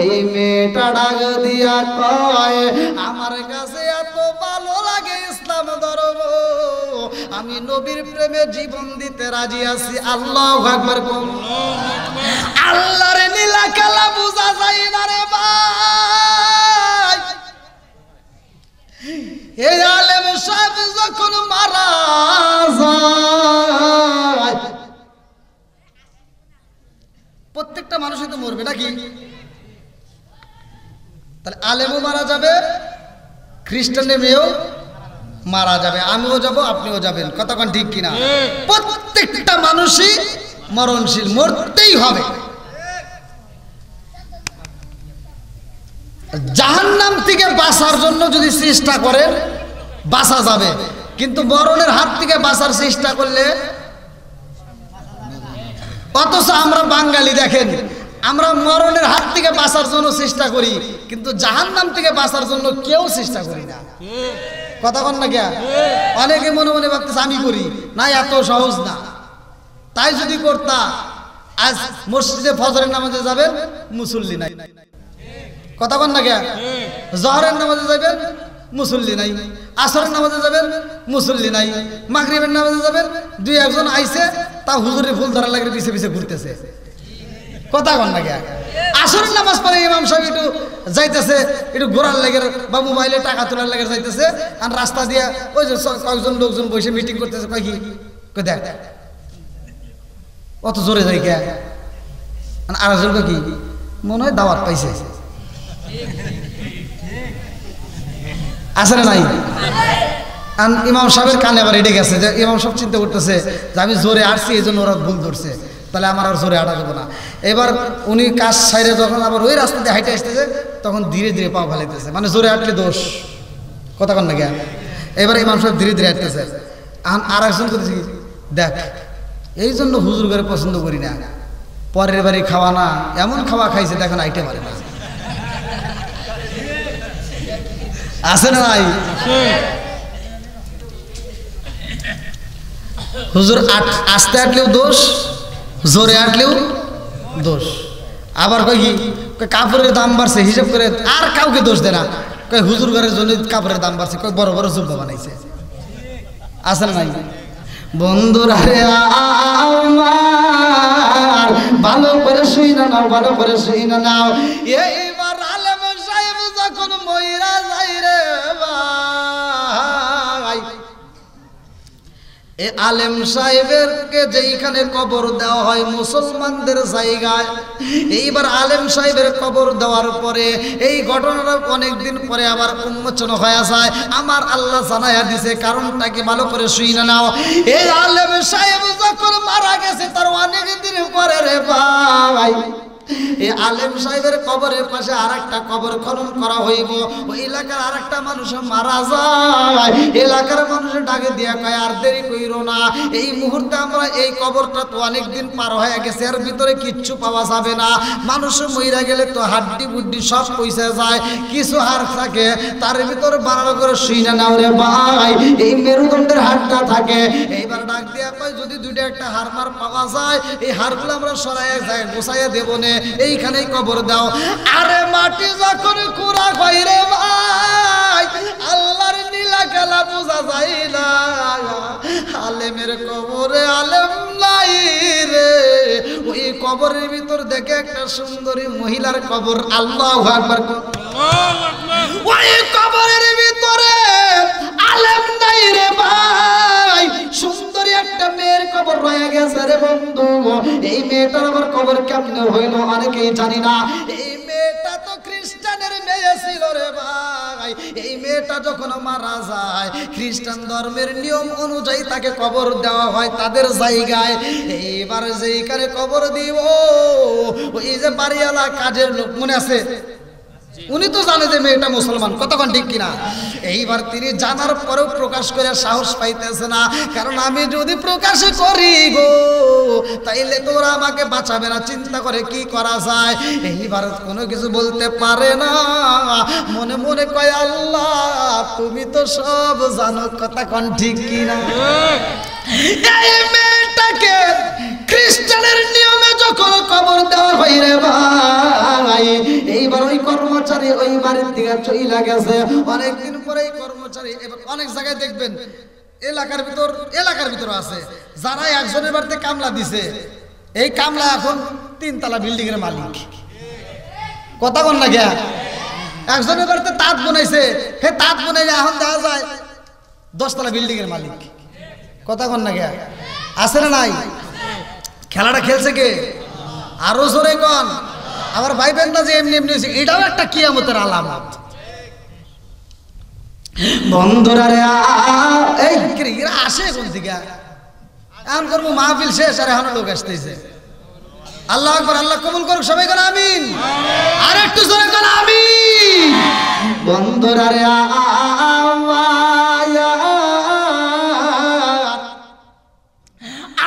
এই মেয়েটা ডাক দিয়া কয় আমার কাছে এত ভালো লাগে ইসলাম ধর্ম, আমি নবীর প্রেমে জীবন দিতে রাজি আছি। আল্লাহু আকবার। আল্লাহর নীলা খেলা বুঝা যায় না রে ভাই। এই আলেম সাহেব যখন মারা যায়, প্রত্যেকটা মানুষই তো মরবে নাকি? তাহলে আলেমও মারা যাবে, খ্রিস্টানের মেয়েও মারা যাবে, আমিও যাব, আপনিও যাবেন। কথা কোন ঠিক কিনা? প্রত্যেকটা মানুষই মরণশীল, মরতেই হবে। জাহান্নাম থেকে বাঁচার জন্য যদি চেষ্টা করেন বাঁচা যাবে, কিন্তু মরণের হাত থেকে বাঁচার চেষ্টা করলে, অথচ আমরা বাঙালি দেখেন, আমরা মরণের হাত থেকে বাঁচার জন্য চেষ্টা করি, কিন্তু জাহান্নাম থেকে বাঁচার জন্য কেউ চেষ্টা করি না। কথা কন না কে? অনেকে মনে মনে ভাবতেছে আমি করি না, এত সহজ না। তাই যদি করতা, আজ মসজিদে ফজরের নামাজে যাবেন, মুসল্লি নাই। কথা কন না কে? জহরের নামাজে যাবেন, মুসল্লি নাই। আসরের নামাজে যাবেন, মুসল্লি নাই। মাগরিবের নামাজে যাবেন, দুই একজন আইছে, তা হুজুরে ফুল ধরার লাগে পিছে পিছে ঘুরতেছে। কথা কন না কে? আসরের নামাজ পড়ে ইমাম সাহেব একটু যাইতেছে, একটু ঘোরার লাগে বা মোবাইলে টাকা তোলার লাগে যাইতেছে, আর রাস্তা দিয়ে ওই যে কয়েকজন লোকজন বসে মিটিং করতেছে। কয় কি দেখ অত জোরে যাই কে? আর একজন কি মনে হয় দাওয়াত পাইছে, আছে না নাই? ইমাম সাহেবের কানে আবার এটে গেছে, যে ইমাম সাহেব চিন্তা করতেছে যে আমি জোরে আসছি, এই জন্য ওরা ভুল ধরছে, তাহলে আমার আর জোরে হাঁটা যাবো না। এবার উনি কাজ সাইরে যখন আবার ওই রাস্তা দিয়ে হাইটে আসতেছে, তখন ধীরে ধীরে পা ফেলাইতেছে, মানে জোরে হাঁটলে দোষ। কথা কন না কে? এবার ইমাম সাহেব ধীরে ধীরে হাঁটতেছে। আর একজন করতেছে কি দেখ, এই জন্য হুজুর ঘরে পছন্দ করি না, পরের বাড়ি খাওয়া না, এমন খাওয়া খাইছে দেখেন আইটে পারে না। আছে না নাই? হুজুর আস্তে হাঁটলেও দোষ, জোরে হাঁটলেও দোষ। আবার কই কি কাপড়ের দাম বাড়ছে, হিসাব করে আর কাউকে দোষ দেয় না, কই হুজুর ঘরের জন্য কাপড়ের দাম বাড়ছে, কই বড় বড় জুব্বা বানাইছে। আছে না নাই? বন্ধুরা রে আমার, ভালো করে শুই না নাও, ভালো করে শুই না নাও। এইবার আলেম সাহেব যখন মইরা যাই রে ভাই, এ আলেম সাহেবেরকে যেইখানে কবর দেওয়া হয় মুসলমানদের জায়গায়, এইবার আলেম সাহেবের কবর দেওয়ার পরে এই ঘটনাটা অনেকদিন পরে আবার উন্মোচন হয়ে যায়। আমার আল্লাহ জানাইয়া দিছে, কারণটা কি ভালো করে শুই না নাও। এই আলেম সাহেব যখন মারা গেছে তার অনেক দিন পরে রে ভাই, এই আলেম সাহেবের কবরের পাশে আর একটা কবর খনন করা হইব। ওই এলাকার আর একটা মানুষ মারা যায়, এলাকার মানুষের ডাকে দিয়া কয় আর দেরি কইরো না, এই মুহূর্তে আমরা এই কবরটা তো অনেকদিন পার হয়ে গেছে, এর ভিতরে কিচ্ছু পাওয়া যাবে না। মানুষ মইরা গেলে তো হাড্ডি বুড্ডি সব পয়সা যায়, কিছু হাড় থাকে, তার ভিতরে বানানো করে শুই না নাও রে ভাই, এই মেরুদণ্ডের হাড়টা থাকে। এইবার ডাক দিয়া কয় যদি দুইটা একটা হাড় মার পাওয়া যায়, এই হাড়গুলো আমরা সরাইয়া যায় গোছাইয়া দেবো নে, এইখানেই কবর দাও। আরে মাটি যখন কুড়া হয় রে ভাই, আল্লাহর নীলা খেলা বোঝা যায় না। আলেমের কবরে আলেম নাই রে, ওই কবরের ভিতর দেখে একটা সুন্দরী মহিলার কবর। আল্লাহু আকবার। ওই কবরের ভিতরে আলেম নাই রে ভাই, সুন্দরী একটা মেয়ের কবর রয়ে গেছে রে বন্ধু। এই মেয়েটার আবার কবর কেমনে হইল অনেকেই জানি না। এই মেয়েটা তো খ্রিস্টানের মেয়ে ছিল রে ভাই। এই মেয়েটা যখন মারা যায়, খ্রিস্টান ধর্মের নিয়ম অনুযায়ী তাকে কবর দেওয়া হয় তাদের জায়গায়। এইবার যেইখানে কবর দিব, ওই যে বাড়িওয়ালা কাজের লোক মনে আছে, উনি তো জানে যে মেয়েটা মুসলমান। কতক্ষণ ঠিক কিনা? এইবার তিনি জানার পরেও প্রকাশ করে সাহস পাইতেছে না, কারণ আমি যদি প্রকাশ করি গো তাইলে তোরা আমাকে বাঁচাবে না। চিন্তা করে কি করা যায়, এইবার কোনো কিছু বলতে পারে না, মনে মনে কয় আল্লাহ তুমি তো সব জানো। কতক্ষণ ঠিক কিনা? এই মেয়েটাকে খ্রিস্টানের নিয়মে যখন কবর দেওয়া হয় রে ভাই। এইবার ওই কর্মচারী ওই বাড়ির দিকে চইলা গেছে। অনেকদিন পরে এই কর্মচারী, এবার অনেক জায়গায় দেখবেন এলাকার ভিতর আছে যারা একজনের বাড়িতে কামলা দিছে, এই কামলা এখন 3 তলা বিল্ডিং এর মালিক। কথা কোন না গিয়া একজনের বাড়িতে তাঁত বনাইছে, হে তাঁত বনাইলে এখন দেখা যায় 10 তলা বিল্ডিং এর মালিক। কথা কোন না গিয়া আছে না নাই? খেলাটা খেলছে কে? আরো জোরে কোন। আবার ভাইবেন না যে এমনি এমনি হয়েছে, এটাও একটা কিয়ামতের আলামত। বন্ধুরা রে এই এরা আসে কোন থেকে? এখন করবো মাহফিল শেষ আর এখন লোক আসতেছে। আল্লাহ আকবার, আল্লাহ কবুল করুক। সবাই বলে আমিন। আর একটু জোরে বলে আমিন। বন্ধুরা রে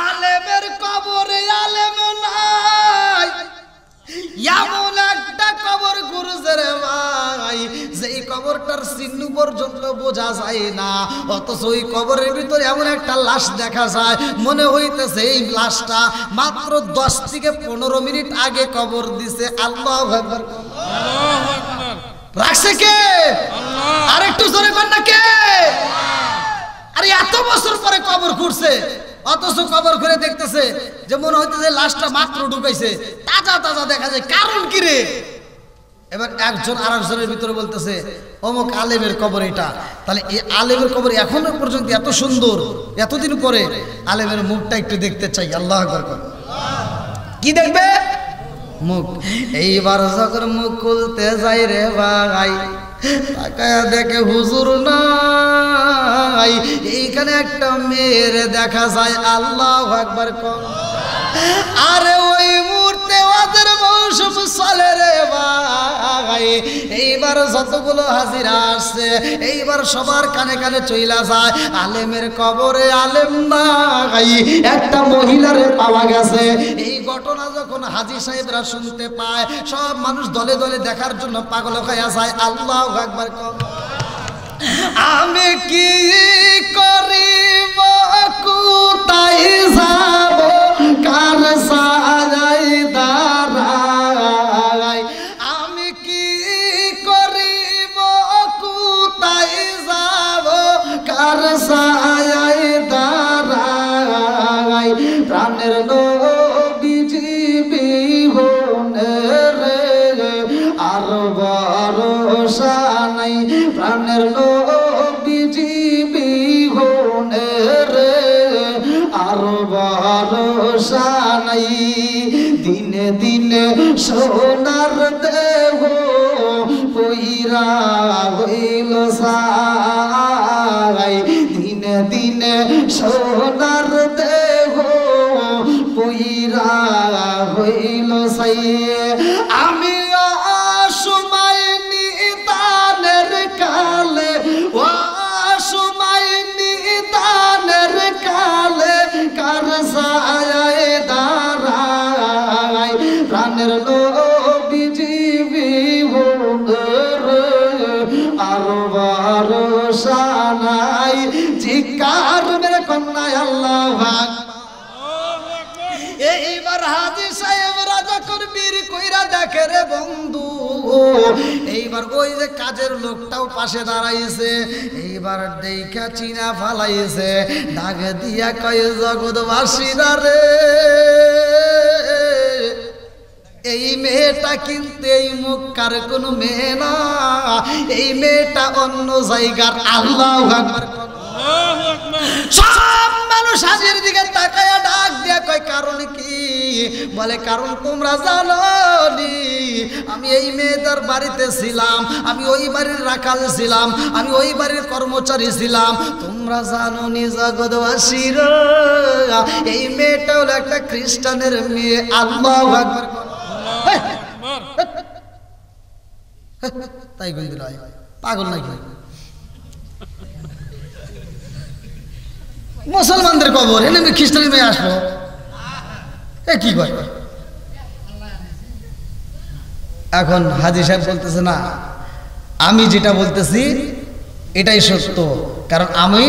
আলেমের কবরে আলেম নাই, এমন একটা কবর খুঁজছে রে ভাই, যেই কবরটার চিহ্ন পর্যন্ত বোঝা যায় না, অথচ ওই কবরের ভিতরে এমন একটা লাশ দেখা যায়, মনে হইতেছে এই লাশটা মাত্র 10 থেকে 15 মিনিট আগে কবর দিছে। আল্লাহু আকবার। রাখছে কে? আর একটু জোরে বল না কে? আরে এত বছর পরে কবর খুঁড়ছে, অথচ কবর খুঁড়ে দেখতেছে যে মনে হইতেছে লাশটা মাত্র ঢুকাইছে, তাজা তাজা দেখা যায়। কারণ কি রে? এবার একজন আরেকজনের ভিতরে বলতেছে অমুক আলেমের কবর এটা। তাহলে এই আলেমের কবর এখনো পর্যন্ত এত সুন্দর, এতদিন পরে আলেমের মুখটা একটু দেখতে চাই। আল্লাহু আকবার। কি দেখবে? মুখ। এইবার যখন মুখ খুলতে যাই রে ভাই, তাকায়া দেখে হুজুর নাই, এইখানে একটা মেয়ের দেখা যায়। আল্লাহু আকবার। আরে ওই মুহূর্তে ওদের মৌসুম চলে রে ভাই। এইবার যতগুলো হাজিরা আসছে, এইবার সবার কানে কানে চইলা যায় আলেমের কবরে আলেম নাই, একটা মহিলারে পাওয়া গেছে। এই ঘটনা যখন হাজী সাহেবরা শুনতে পায়, সব মানুষ দলে দলে দেখার জন্য পাগল হয়ে যায়। আল্লাহু আকবার। আমি কি করিব, কোথায় যাব, কার সাজাই দাঁড়াই? আমি কি করিব, কোথায় যাব, কার সাজাই দাঁড়াই? প্রাণের নবীজি বিহনে রে আর ভরসা নাই, প্রাণের নবীজি বিহনে রে আর ভরসা নাই। দিনে দিনে সোনার দেহ পইরা হইল সাই, দিনে দিনে সোনার দেহ পইরা হইল সাই। আমি অসময় নিদানের কালে, অসময় নিদানের কালে কার সায়ায় দাঁড়াই? প্রাণের নবীজি বিহনে রে আর ভরসা নাই। চিৎকার মেরে কন্যায় আল্লাহু আকবার। এইবার হাজী সাহেবরা যখন বীর কইরা দেখে রে বন্ধু, এইবার ওই যে কাজের লোকটাও পাশে দাঁড়াইছে, এইবার দেখা চিনা ফালাইছে, ডাক দিয়া কয় জগৎবাসীরা রে, এই মেয়েটা কিন্তু এই মক্কার কোন মেয়ে না, এই মেয়েটা অন্য জায়গার। আল্লাহু আকবার। সব মানুষ হাজির দিকে তাকায়া ডাক দিয়া কয় কারণ কি? বলে কারণ তোমরা জানো নি, আমি এই মেয়েদের বাড়িতে ছিলাম, আমি ওই বাড়ির রাখাল ছিলাম, আমি ওই বাড়ির কর্মচারী ছিলাম। তোমরা জানো নি জগৎবাসীরা, এই মেয়েটা হলো একটা খ্রিস্টানের মেয়ে। আল্লাহু আকবার। তাই কই দিল, পাগল নাকি? মুসলমানদের কবর এনে খ্রিস্টানি মেয়ে আসলো, এ কি করে? এখন হাজী সাহেব বলতেছে না, আমি যেটা বলতেছি এটাই সত্য, কারণ আমি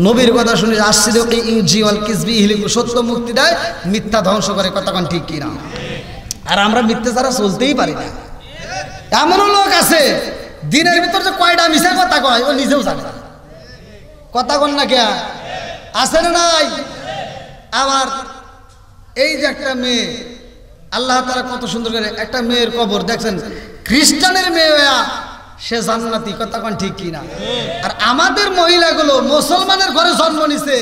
নবীর কথা শুনে আসছিল কি ইনজিওয়াল কিসবি হিলিকু, সত্য মুক্তি দেয়, মিথ্যা ধ্বংস করে। কথা কোন ঠিক কিনা? আর আমরা মিথ্যে ছাড়া চলতেই পারি না। এমনও লোক আছে দিনের ভিতর যে কয়টা মিশা কথা কয় ও নিজেও জানে না। কথা কন না কে আছে না নাই? আবার এই যে একটা মেয়ে, আল্লাহ তাআলা কত সুন্দর করে একটা মেয়ের কবর দেখছেন, খ্রিস্টানের মেয়ে সে জান্নাতি। কথা কন ঠিক কিনা? আর আমাদের মহিলাগুলো মুসলমানের ঘরে জন্ম নিছে,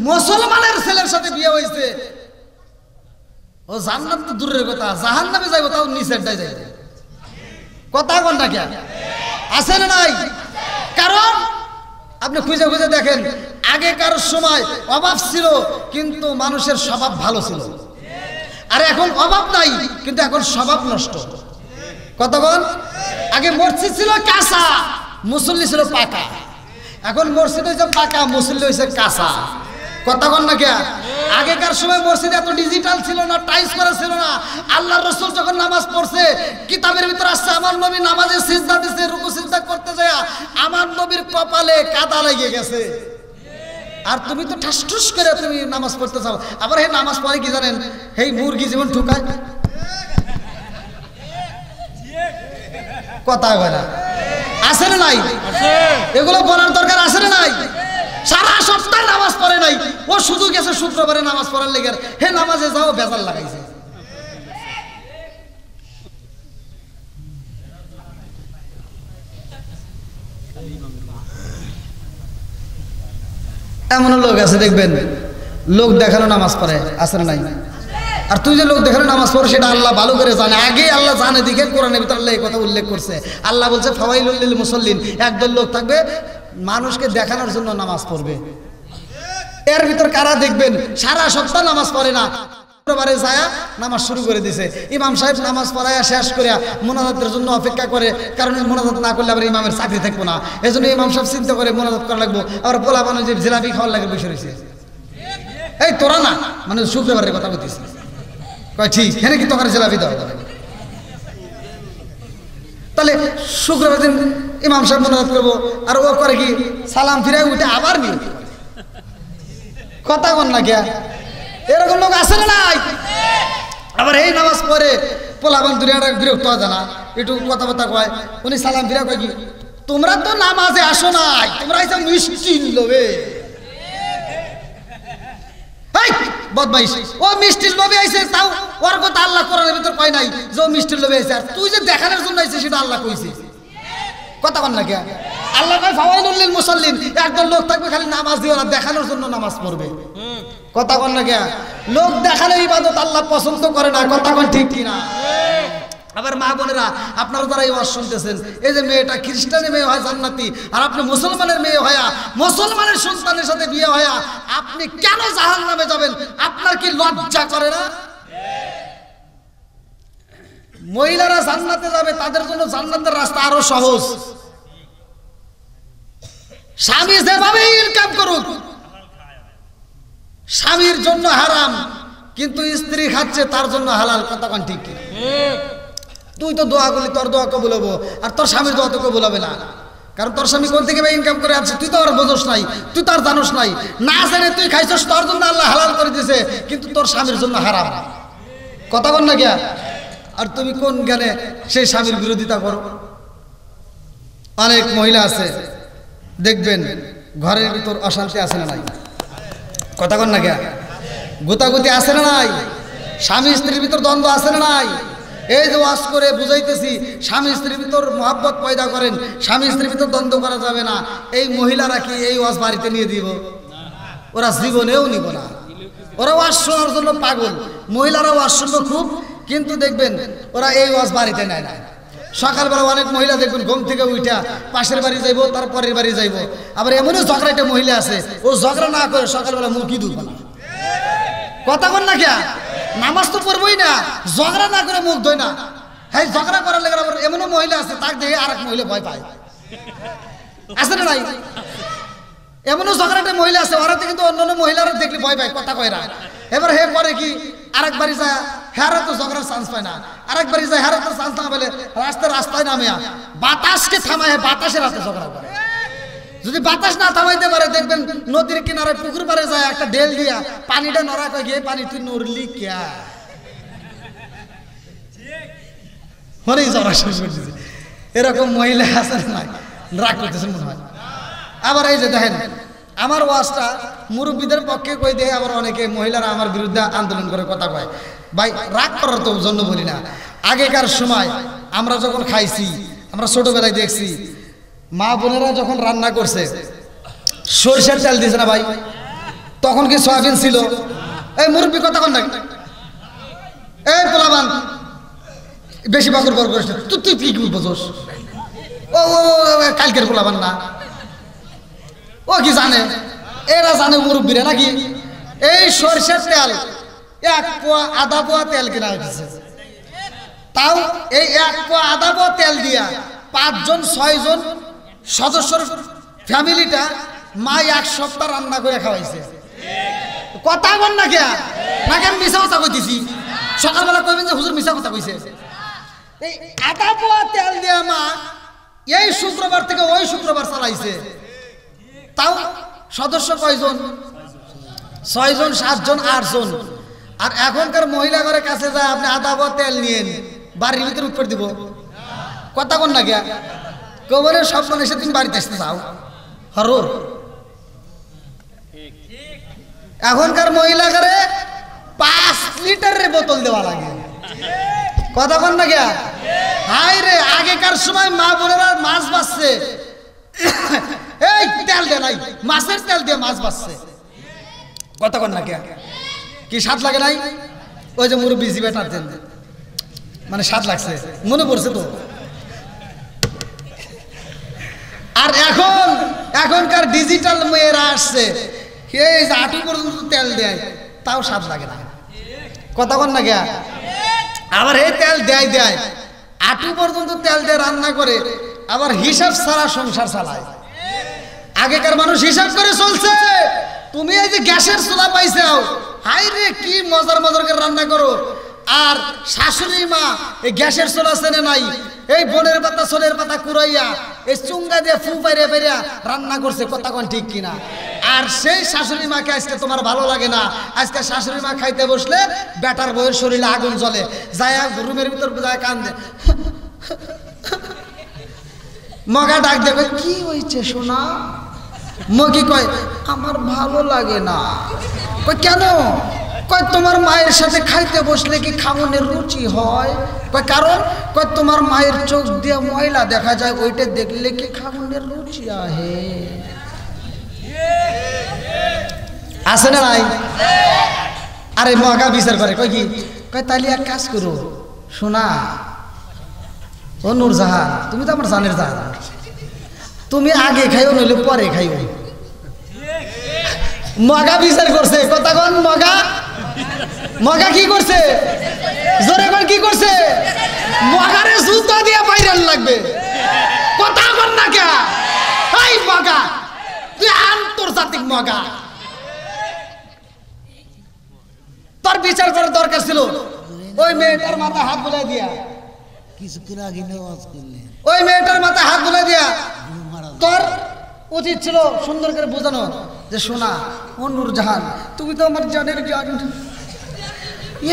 মুসলমানের ছেলের সাথে বিয়ে হয়েছে, ও জান্নাত তো দূরের কথা, জাহান্নামে যাইব তাও নিচেরটাই যাইবে। কথা কন না কে আছে না নাই? কারণ আপনি খুঁজে খুঁজে দেখেন, আগেকার সময় অভাব ছিল কিন্তু মানুষের স্বভাব ভালো ছিল, আর এখন অভাব নাই কিন্তু এখন স্বভাব নষ্ট। কতক্ষণ আগে মসজিদ ছিল কাঁচা, মুসল্লি ছিল পাকা, এখন মসজিদ হয়েছে পাকা, মুসল্লি হয়েছে কাঁচা। কতক্ষণ না কে? আগেকার সময় মসজিদ এত ডিজিটাল ছিল না, টাইস করা ছিল না। আল্লাহর রাসূল যখন নামাজ পড়ছে, কিতাবের ভিতর আসছে আমার নবী নামাজে সিজদা দিছে, রুকু সিজদা করতে যায় আমার নবীর কপালে কাদা লেগে গেছে। আর তুমি তো ঠাসঠুস করে তুমি নামাজ পড়তে চাও। আবার হে নামাজ পড়ে কি জানেন, এই মুরগি যেমন ঠুকায়, কথা হয় না, আছে না নাই? এগুলো বলার দরকার আছে না নাই? সারা সপ্তাহ নামাজ পড়ে নাই, ও শুধু গেছে শুক্রবারে নামাজ পড়ার লেগে, হে নামাজে যাও বেজাল লাগাইছে। এমন লোক আছে দেখবেন, লোক দেখানো নামাজ পড়ে, আছে না নাই? আর তুই যে লোক দেখানো নামাজ পড়ে সেটা আল্লাহ ভালো করে জানে, আগে আল্লাহ জানে দিকে কোরআনের ভিতর আল্লাহ এই কথা উল্লেখ করছে। আল্লাহ বলছে ফাওয়াইলুল লিল মুসাল্লিন, একদল লোক থাকবে মানুষকে দেখানোর জন্য নামাজ পড়বে। এর ভিতর কারা দেখবেন সারা সপ্তাহ নামাজ পড়ে না, শুক্রবারে যায় নামাজ শুরু করে দিছে, ইমাম সাহেব নামাজ পড়ায়া শেষ করে মোনাজাতের জন্য অপেক্ষা করে, কারণ মোনাজাত না করলে আবার ইমামের চাকরি থাকবো না, এই জন্য ইমাম সাহেব চিন্তা করে মোনাজাত করা লাগবো, আবার পোলা বানো যে জিলাপি খাওয়ার লাগে বসে রয়েছে। এই তোরা না, মানে শুক্রবারের কথা বলতেছি, কয় ঠিক হ্যাঁ কি তোকার জিলাপি দেওয়া যাবে? তাহলে শুক্রবার দিন ইমাম সাহেব মোনাজাত করবো, আর ও করে কি সালাম ফিরে উঠে আবার নিয়ে কথা কন না কে? এরকম লোক আছে না নাই? আবার এই নামাজ পড়ে পোলাবান দুনিয়াটা বিরক্ত হয় না, একটু কথাবার্তা কয়, উনি সালাম ফিরা কয় কি তোমরা তো নামাজে আসো নাই, তোমরা এসে মিষ্টি লোভে। বদমাইশ, ও মিষ্টির লোভে আইছে, তাও ওর কথা আল্লাহ কোরআনের ভিতর কয় নাই যে ও মিষ্টির লোভে আইছে, আর তুই যে দেখানোর জন্য আইছে সেটা আল্লাহ কইছে। কথা কন না কে? আল্লাহ কয় ফাওয়াইলুল লিল মুসাল্লিন, একদল লোক থাকবে খালি নামাজ দিও না, দেখানোর জন্য নামাজ পড়বে। কথা কন না কে? লোক দেখালে ইবাদত আল্লাহ পছন্দ করে না। কথা কন ঠিক কিনা? আবার মা বোনেরা, আপনারা যারা এই ওয়াজ শুনতেছেন, এই যে মেয়েটা খ্রিস্টানের মেয়ে হয় জান্নাতি, আর আপনি মুসলমানের মেয়ে হয়া, মুসলমানের সন্তানের সাথে বিয়ে হয়া আপনি কেন জাহান্নামে যাবেন? আপনার কি লজ্জা করে না? মহিলারা জান্নাতে যাবে, তাদের জন্য জান্নাতের রাস্তা আরো সহজ। স্বামী যেভাবে ইনকাম করুক, স্বামীর জন্য হারাম, কিন্তু স্ত্রী খাচ্ছে তার জন্য হালাল। কথা কন ঠিক কিনা? তুই তো দোয়া করলি, তোর দোয়া কবুল হবো, আর তোর স্বামীর দোয়া তো কবুল হবে না, কারণ তোর স্বামী কোন থেকে ইনকাম করে আছে তুই তো আর বোঝস নাই, তুই তো আর জানোস নাই, না জেনে তুই খাইছস, তোর জন্য আল্লাহ হালাল করে দিয়েছে, কিন্তু তোর স্বামীর জন্য হারাম। কথা বল না গিয়া? আর তুমি কোন জ্ঞানে সেই স্বামীর বিরোধিতা করো? অনেক মহিলা আছে দেখবেন ঘরের ভিতর অশান্তি আছে না নাই? কথা কন না গিয়া? গুতাগুতি আছে না নাই? স্বামী স্ত্রীর ভিতর দ্বন্দ্ব আছে না নাই? এই যে ওয়াজ করে বুঝাইতেছি, স্বামী স্ত্রীর ভিতর মহব্বত পয়দা করেন, স্বামী স্ত্রীর ভিতর দ্বন্দ্ব করা যাবে না। এই মহিলারা কি এই ওয়াজ বাড়িতে নিয়ে দিব? ওরা জীবনেও নিব না, ওরা ওয়াজ শোনার জন্য পাগল। মহিলারা ওয়াজ শুনবো খুব, কিন্তু দেখবেন ওরা এই ওয়াজ বাড়িতে নেয় না। সকালবেলা অনেক মহিলা দেখবেন ঘুম থেকে উঠা পাশের বাড়ি যাইবো, তার পরের বাড়ি যাইবো। আবার এমনও ঝগড়া একটা মহিলা আছে, ও ঝগড়া না করে সকালবেলা মুখই ধুবে না। কথা বল না কে? নামাজ তো পড়বই না, ঝগড়া না করে মুখ ধোয় না। হ্যাঁ, ঝগড়া করার লেগে আবার এমনও মহিলা আছে, তাকে দেখে আর এক মহিলা ভয় পায়। আছে না নাই? এমনও ঝগড়াটা মহিলা আছে, ওরা কিন্তু অন্যান্য মহিলারা দেখলে ভয় পায়, কথা কয় না। এবার হে করে কি, আরেক বাড়ি যায়, হ্যাঁ তো ঝগড়ার চান্স পায় না। আরেক বাড়ি যায়, হ্যাঁ তো চান্স না পেলে রাস্তায় নামে বাতাসকে থামায়, বাতাসের হাতে ঝগড়া করে। যদি বাতাস না থামাইতে পারে, দেখবেন নদীর কিনারে পুকুর পারে যায় একটা ডেল দিয়া পানিটা নড়া কয়ে গিয়ে, পানি তুই নড়লি ক্যা? মনেই জ্বরা শুরু করে দিয়েছে। এরকম মহিলা আছে নাই, রাগ করতেছে মনে হয়। আবার এই যে দেখেন আমার ওয়াজটা মুরব্বীদের পক্ষে কই দিয়ে, আবার অনেকে মহিলারা আমার বিরুদ্ধে আন্দোলন করে কথা কয়। ভাই রাগ করার তো জন্য বলি না, আগেকার সময় আমরা যখন খাইছি, আমরা ছোটবেলায় দেখছি মা বোনেরা যখন রান্না করছে সরষের তেল দিয়েছে না ভাই, তখন কি সয়াবিন ছিল? এই মুরব্বী কথা কন না, এই পোলাবান বেশি বাকর বর করিস না, তুই তুই কি বোঝোস? ও কালকের পোলাবান না, ও কি জানে? এরা জানে মুরব্বীরা নাকি? এই সরষের তেল 1 পোয়া আধা পোয়া তেল কিনা হয়েছে, তাও এই 1 পোয়া আধা পোয়া তেল দিয়া 5 জন 6 জন সদস্যর ফ্যামিলিটা মা 1 সপ্তাহ রান্না করে খাওয়াইছে। কথা বল না কে, নাকি আমি মিশা কথা কইতেছি? সকালবেলা কইবেন যে হুজুর মিশা কথা কইছে। এই আধা পোয়া তেল দিয়া মা এই শুক্রবার থেকে ওই শুক্রবার চালাইছে, তাও সদস্য কয়জন? 6 জন 7 জন 8 জন। আর এখনকার মহিলা ঘরের কাছে যায় আপনি আধা পোয়া তেল নিয়েন, বাড়ির ভিতরে উৎপর দিব? কথা বল না কে, কবরে স্বপ্ন এসে তুমি বাড়িতে আসতে চাও হরর। এখনকার মহিলা ঘরে 5 লিটারের বোতল দেওয়া লাগে। কথা বল না কে? হাই রে, আগেকার সময় মা বোনেরা মাছ বাছছে, এই তেল দে নাই, মাছের তেল দিয়ে মাছ বাছছে। কথা বল না কে? কি স্বাদ লাগে নাই? ওই যে মুরব্বি জিবেটার তেল মানে স্বাদ লাগছে, মনে পড়ছে তো। আর এখনকার ডিজিটাল মেয়েরা আসছে, এই যে আটু পর্যন্ত তেল দেয়, তাও স্বাদ লাগে না। কথা বল না কে? আবার এই তেল দেয় আটু পর্যন্ত তেল দিয়ে রান্না করে, আবার হিসাব ছাড়া সংসার চালায়। আগেকার মানুষ হিসাব করে চলছে। তুমি এই যে গ্যাসের চুলা পাইছো, হাই রে কি মজার মজার করে রান্না করো। আর শাশুড়ি মা এই গ্যাসের চুলা চেনে নাই, এই বনের পাতা সোলের পাতা কুড়াইয়া এই চুঙ্গা দিয়ে ফু পাইরা পাইরা রান্না করছে। কথা কোন ঠিক কিনা? আর সেই শাশুড়ি মাকে আজকে তোমার ভালো লাগে না। আজকে শাশুড়ি মা খাইতে বসলে বেটার বউয়ের শরীরে আগুন জ্বলে, যায় রুমের ভিতর যায় কান্দে, মগা ডাক দেবে, কি হয়েছে সোনা? মগি কয় আমার ভালো লাগে না। কয় কেন? কয় তোমার মায়ের সাথে খাইতে বসলে কি খাওয়ানোর রুচি হয়? কয় কারণ? কয় তোমার মায়ের চোখ দিয়ে ময়লা দেখা যায়, ওইটা দেখলে কি খাওয়ানোর রুচি আহে? আছে না নাই? আরে মগা বিচার করে, কয় কি? কয় তাহলে এক কাজ করো শোনা, ও নূরজাহান, তুমি তো আমার জানের জাহান, তুমি আগে খাইও নইলে পরে খাইও। মগা বিচার করছে। কথা কন, মগা কি করছে? জোরে কন কি করছে? মগারে জুতা দিয়ে বাইরান লাগবে। কথা কন না কে? এই মগা, তুই আন্তর্জাতিক মগা, তোর বিচার করার দরকার ছিল। ওই মেয়েটার মাথা হাত বুলাই দিয়া, কিছুক্ষণ আগে নামাজ করলেন, ওই মেয়েটার মাথা হাত বুলাই দিয়া তোর উচিত ছিল সুন্দর করে বোঝানো যে শোনা, ও নূরজাহান, তুমি তো আমার জানের জান,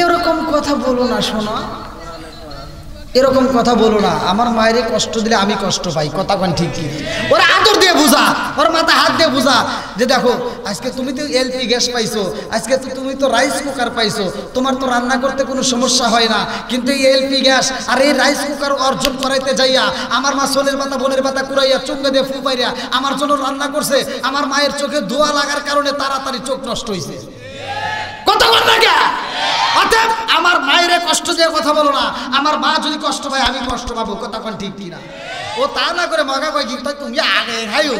এরকম কথা বলো না শোনা, এরকম কথা বলো না। আমার মায়ের কষ্ট দিলে আমি কষ্ট পাই। কথা কোন ঠিক কি? ওরা আদর দিয়ে বুঝা, ওর মাথা হাত দিয়ে বুঝা যে দেখো আজকে তুমি তো এলপি গ্যাস পাইছো, আজকে তো তুমি তো রাইস কুকার পাইছো, তোমার তো রান্না করতে কোনো সমস্যা হয় না। কিন্তু এই এলপি গ্যাস আর এই রাইস কুকার অর্জন করাইতে যাইয়া আমার মা সোলের পাতা বোনের পাতা কুড়াইয়া চুঙ্গা দিয়ে ফু পাইয়া আমার জন্য রান্না করছে। আমার মায়ের চোখে ধোয়া লাগার কারণে তাড়াতাড়ি চোখ নষ্ট হয়েছে। কথা বল না কে? অতএব আমার মায়ের কষ্ট দিয়ে কথা বলো না। আমার মা যদি কষ্ট পায় আমি কষ্ট পাবো। কথা কোন ঠিক কিনা? ও তা না করে মগা কয় কি তুমি আগে খাইও।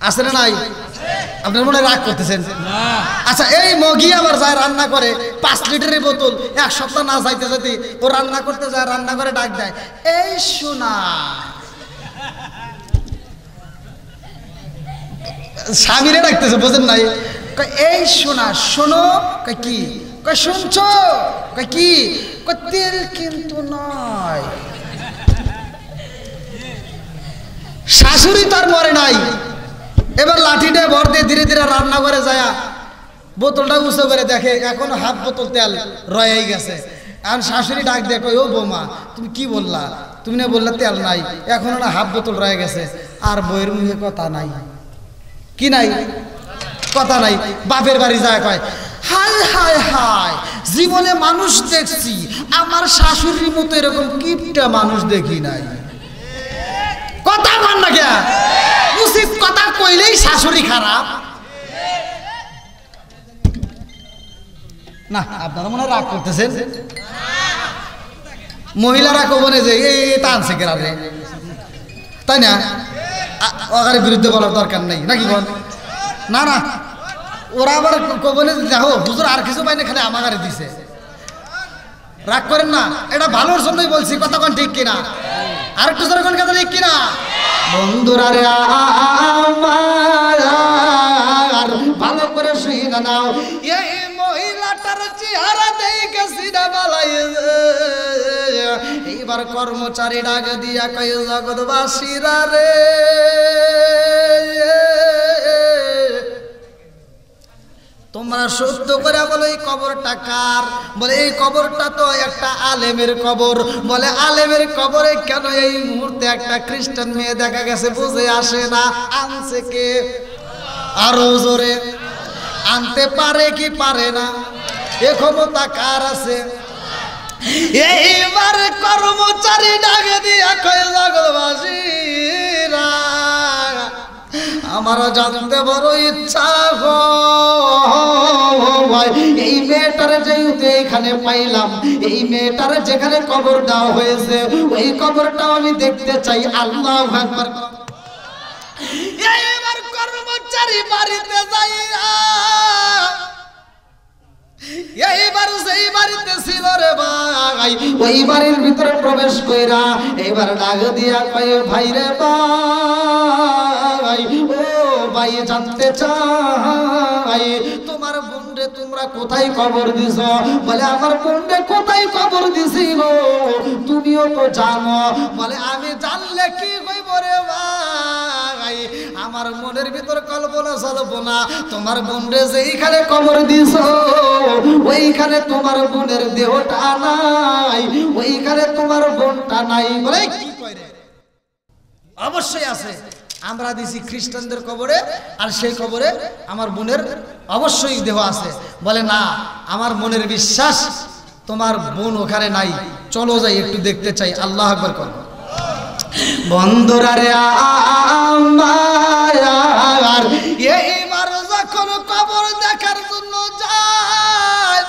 আছে না নাই? আপনার মনে রাগ করতেছেন? আচ্ছা, এই মগি আবার যায় রান্না করে 5 লিটারের বোতল, 1 সপ্তাহ না যাইতে যেতে ও রান্না করতে যায়, রান্না করে ডাক দেয়, এই শোনা, স্বামীরে ডাকতেছে, বোঝেন নাই? এই শোনা, শোনো। কয় কি? কয় শুনছো? কয় কি? কয় তেল কিন্তু নয়। শাশুড়ি তার মরে নাই, এবার লাঠিটা ভর দিয়ে ধীরে ধীরে রান্না করে যায় বোতলটা উঁচু করে দেখে এখন হাফ বোতল তেল রয়েই গেছে। আর শাশুড়ি ডাক দেখো, ও বৌমা তুমি কি বললা, তুমি না বললা তেল নাই, এখন না হাফ বোতল রয়ে গেছে। আর বইয়ের মুখে কথা নাই, কি নাই, কথা নাই। বাপের বাড়ি যায় কয়, হায় হায় হায়, জীবনে মানুষ দেখছি, আমার শাশুড়ির মতো এরকম কিপটা মানুষ দেখি নাই। কথা বল না কে, উচিত কথা কইলেই শাশুড়ি খারাপ না। আপনারা মনে রাগ করতেছেন, মহিলারা কবনে যে টানছে কেরারে, তাই না? ওদের বিরুদ্ধে বলার দরকার নেই নাকি বল? না না, ওরা আবার কবনে দেখো হুজুর আর কিছু পাইনি, খালি আমাকে দিছে। রাগ করেন না, এটা ভালোর জন্যই বলছি, কথা কোন ঠিক কিনা? আর একটু জোরে কোন কথা ঠিক কিনা? বন্ধুরা রে আমার ভালো করে শুনে নাও, এই মহিলাটার চেহারা দেখে সিনা বালাই। এইবার কর্মচারী ডাক দিয়া কয়, জগৎবাসীরা রে, তোমরা সত্য করে বলো এই কবরটা কার? বলে এই কবরটা তো একটা আলেমের কবর। বলে আলেমের কবরে কেন এই মুহূর্তে একটা খ্রিস্টান মেয়ে দেখা গেছে, বুঝে আসে না, আনছে কে? আরো জোরে, আনতে পারে কি পারে না? এ ক্ষমতা কার আছে? এইবার কর্মচারী ডাকে দিয়া কয়, জগৎবাসীরা আমারও জানতে বড় ইচ্ছা হয়, এই মেয়েটার যেহেতু এখানে পাইলাম, এই মেয়েটার যেখানে কবর দেওয়া হয়েছে ওই কবরটাও আমি দেখতে চাই। আল্লাহু আকবার। এইবার কর্মচারী বাড়িতে যাইয়া, এইবার সেই বাড়িতে ছিল রে ভাই, ওই বাড়ির ভিতরে প্রবেশ কইরা এইবার ডাক দিয়া কয়, ভাই রে ভাই, ও ভাই জানতে চাই তোমার বোনরে তোমরা কোথায় কবর দিছ? বলে আমার বোনরে কোথায় কবর দিছি গো, তুমিও তো জানো। বলে আমি জানলে কি কইব রে ভাই, আমার মনের ভিতর কল্পনা জল্পনা, তোমার বোনরে যেইখানে কবর দিছ ওইখানে তোমার বোনের দেহটা নাই, ওইখানে তোমার বোনটা নাই। বলে কি কয় রে? অবশ্যই আছে, আমরা দিছি খ্রিস্টানদের কবরে, আর সেই কবরে আমার বোনের অবশ্যই দেহ আছে। বলে না, আমার মনের বিশ্বাস তোমার বোন ওখানে নাই, চলো যাই একটু দেখতে চাই। আল্লাহু আকবার কর। বন্ধুরা রে আমার, এইবার যখন কবর দেখার জন্য যায়,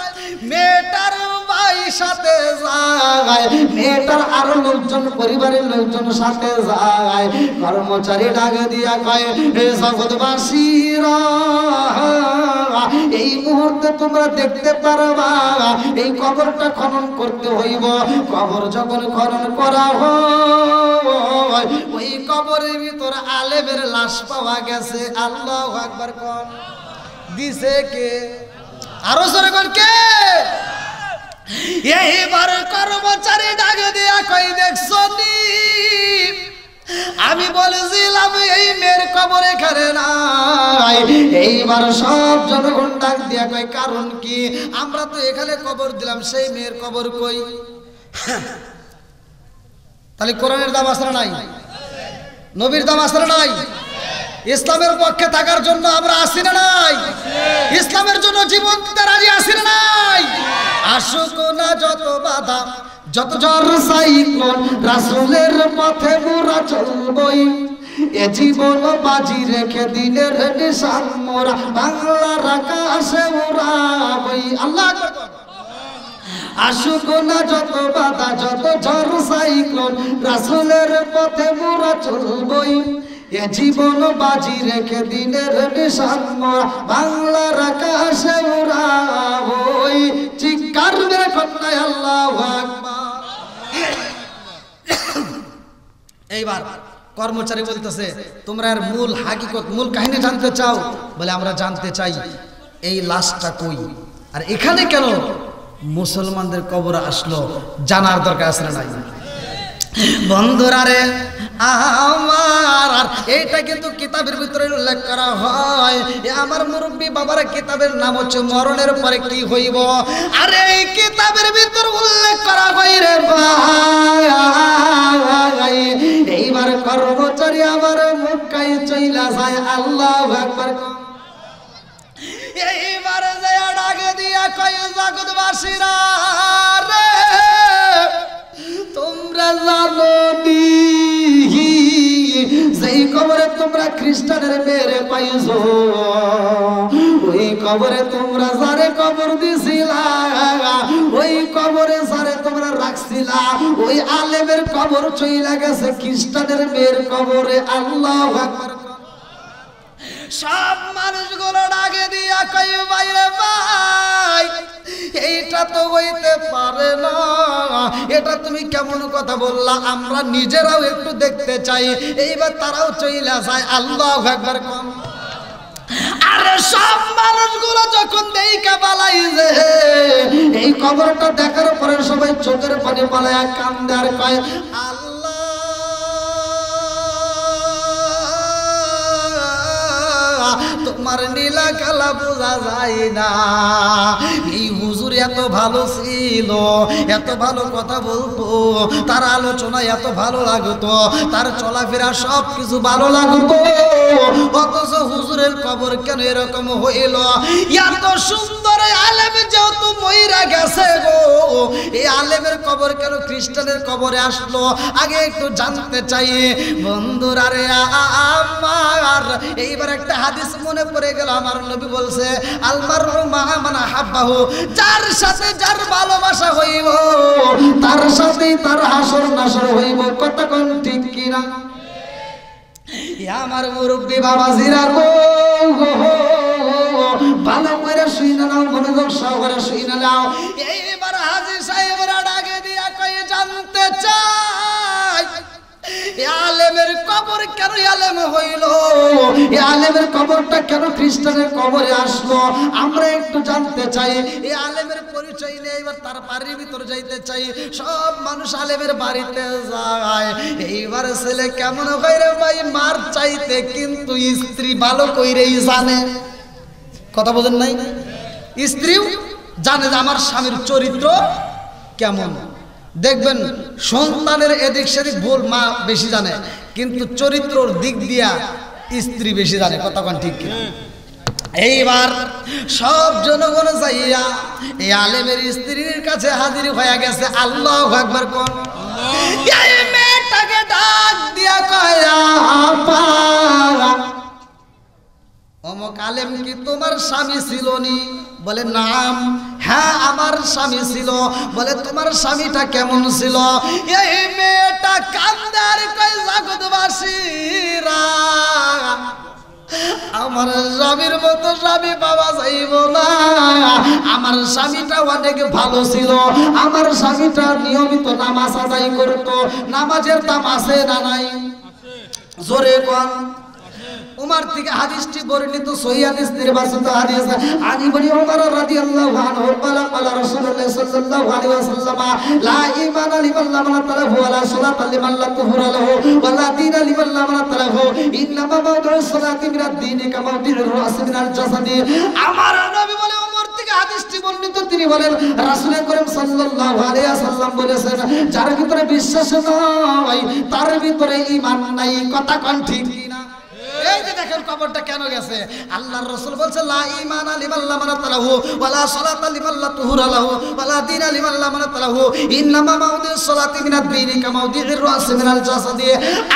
মেয়েটার ভাই সাথে যায়, মেয়েটার আরো লোকজন, পরিবারের লোকজন সাথে যায়। কর্মচারী ডাক দিয়া কয়, হে জগৎবাসীরা, এই মুহূর্তে তোমরা দেখতে পারবা এই কবরটা খনন করতে হইব। কবর যখন খনন করা হয় ওই কবরের ভিতর আলেমের লাশ পাওয়া গেছে। আল্লাহু আকবার কোন। দিছে কে? আরো জোরে কোন কে? এইবার কর্মচারী ডাক দিয়া কই, দেখছো নি, আমি বলেছিলাম এই মেয়ের কবর এখানে নাই। এইবার সব জনগণ ডাক দিয়া কয়, কারণ কি? আমরা তো এখানে কবর দিলাম, সেই মেয়ের কবর কই? তাহলে কোরআনের দাম আসলে নাই, নবীর দাম আসলে নাই, ইসলামের পক্ষে থাকার জন্য আমরা আসি না নাই, ইসলামের জন্য জীবন দিতে রাজি আসি না নাই। আসুক না যত বাধা, যত ঝড় সাইক্লোন, রাসূলের পথে মোরা চলবই, এ জীবন বাজি রেখে দিনের নিশান মোরা বাংলার আকাশে উড়াবই। আল্লাহু আকবার। আসুক না যত বাধা, যত ঝড় সাইক্লোন, রাসূলের পথে মোরা চলবই, এ জীবন বাজি রেখে দিনের নিশান মোরা বাংলার আকাশে উড়াবই। চিৎকার মেরে কন্যায় আল্লাহু আকবার। এইবার কর্মচারী বলতেছে, তোমরা এর মূল হাকিকত, মূল কাহিনী জানতে চাও? বলে আমরা জানতে চাই এই লাশটা কই, আর এখানে কেন মুসলমানদের কবর আসলো, জানার দরকার আছে না নাই? বন্ধুরা রে আমার। আর এইটা কিন্তু কিতাবের ভিতরে উল্লেখ করা হয়। আমার মুরব্বী বাবার কিতাবের নাম হচ্ছে মরণের পরে কি হইব। আর এই কিতাবের ভিতর উল্লেখ করা হয় রে ভাই, এইবার কর্মচারী আমার মক্কায় চইলা যায়। আল্লাহু আকবার। এইবার যায় ডাকে দিয়া কয় জগৎবাসীরা রে, তোমরা জানো নি যেই কবরে তোমরা খ্রিস্টানের মেরে পাইছো, ওই কবরে তোমরা যারে কবর দিছিলা, ওই কবরে যারে তোমরা রাখছিলা, ওই আলেমের কবর চইলা গেছে খ্রিস্টানের মেয়ের কবরে। আল্লাহু আকবার। সব মানুষগুলো ডাকে দিয়া কই বাইরে ভাই, এইটা তো হইতে পারে না, এটা তুমি কেমন কথা বললা, আমরা নিজেরাও একটু দেখতে চাই। এইবার তারাও চইলা যায়। আল্লাহু আকবার। আরে সব মানুষগুলো যখন দেখা পালাই যে এই কবরটা দেখার পরে সবাই চোখের পানি পালায় কান্দে আর কয় আল্লাহ, তোমার নীলা কালা বোঝা যায় না। এই হুজুর এত ভালো ছিল, এত ভালো কথা বলতো, তার আলোচনা এত ভালো লাগতো, তার চলাফেরা সব কিছু ভালো লাগতো, অথচ হুজুরের কবর কেন এরকম হইল? এত সুন্দর আলেম যেহেতু মইরা গেছে গো, এই আলেমের কবর কেন খ্রিস্টানের কবরে আসলো? আগে একটু জানতে চাই বন্ধুরা রে আমার। এইবার একটা হাদিস মনে পড়ে গেল, আমার নবী বলছে আলমারু মা মান আহাব্বাহু, যার সাথে যার ভালোবাসা হইব তার সাথে তার হাসর নাসর হইব। কথা কোন ঠিক কি না? আমার মুরব্বী বাবা জিরা গো, ভালো করে শুইনা নাও, মনোযোগ সহকারে শুইনা নাও। এইবার হাজী সাহেবরা ডাকে দিয়া কই জানতে চাই আলেমের কবর কেন আলেম হইল, এই আলেমের কবরটা কেন খ্রিস্টানের কবরে আসলো? আমরা একটু জানতে চাই। এই আলেমের পরিচয় নেই। এবার তার বাড়ির ভিতর যাইতে চাই। সব মানুষ আলেমের বাড়িতে যায়। এইবার ছেলে কেমন কইরে ভাই, মার চাইতে কিন্তু স্ত্রী ভালো কইরেই জানে। কথা বোঝেন নাই? স্ত্রীও জানে যে আমার স্বামীর চরিত্র কেমন। দেখবেন সন্তানের এদিক সেদিক ভুল মা বেশি জানে, কিন্তু চরিত্রর দিক দিয়া স্ত্রী বেশি জানে। কথা কোন ঠিক কিনা? এইবার সব জনগণ যাইয়া এই আলেমের স্ত্রীর কাছে হাজির হয়ে গেছে। আল্লাহু আকবার কোন। এই মেয়েটাকে ডাক দিয়া কয় আপা, অমুক আলেম কি তোমার স্বামী ছিল নি? বলে নাম। হ্যাঁ আমার স্বামী ছিল। বলে তোমার স্বামীটা কেমন ছিল? এই মেয়েটা কান্দে আর কয় জগৎবাসীরা, আমার স্বামীর মতো স্বামী পাওয়া যাইব না। আমার স্বামীটা অনেক ভালো ছিল। আমার স্বামীটা নিয়মিত নামাজ আদায় করত। নামাজের দাম আছে না নাই? জোরে কোন। উমর থেকে হাদিসটি বর্ণিত, সহিহ হাদিস নির্বাচিত হাদিস। আলী ইবনে উমর রাদিয়াল্লাহু আনহু قال قال رسول الله صلى الله عليه وسلم لا ঈমান লিমান লা মানাতালাহু ওয়া লা সালাতা লিমান লা তুহরা লাহু ওয়া লা দীনা লিমান লা মানাতালাহু ইন্নামা মাওদু'উস সালাতি মিনাদ দীনি কামা মাওদু'ুর রাস মিনাল জাসাদি। আমার নবী বলে, উমর থেকে হাদিসটি বর্ণিত, তিনি বলেন রাসূল করিম সাল্লাল্লাহু আলাইহি ওয়াসাল্লাম বলেছেন, যার ভিতরে বিশ্বাস নাই তার ভিতরে ঈমান নাই। কথা কোন ঠিক কিনা? এই যে দেখেন কবরটা কেন গেছে। আল্লাহর রাসূল বলছে লা ঈমান লিমান লা মানাতালাহু ওয়া লা সালাতা লিমান লা তুহরা লাহু ওয়া লা দীনা লিমান লা মানাতালাহু ইন্নামা মাওদু'উস সালাতি মিনাদ দীনি কামা মাওদু'ুর রাস মিনাল জাসাদি।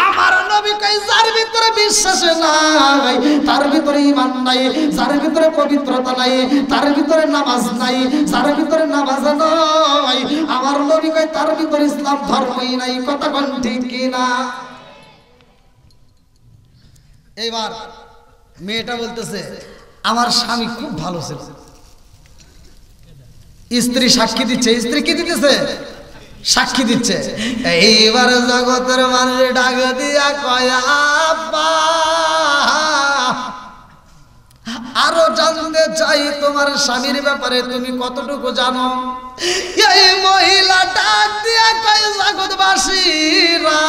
আমার নবী কই যার ভিতরে বিশ্বাস নাই তার ভিতরে ঈমান নাই, যার ভিতরে পবিত্রতা নাই তার ভিতরে নামাজ নাই, যার ভিতরে নামাজ নাই আমার নবী কই তার ভিতরে ইসলাম ধর্মই নাই। কথা কোন ঠিক কি না? এইবার মেয়েটা বলতেছে আমার স্বামী খুব ভালো ছিল। স্ত্রী সাক্ষী দিচ্ছে। স্ত্রী কি দিতেছে? সাক্ষী দিচ্ছে। এইবার জগতের মানুষ ডাক দিয়া কয় আব্বা, আরো জানতে চাই তোমার স্বামীর ব্যাপারে তুমি কতটুকু জানো? এই মহিলা ডাক দিয়া কয় জগৎবাসীরা,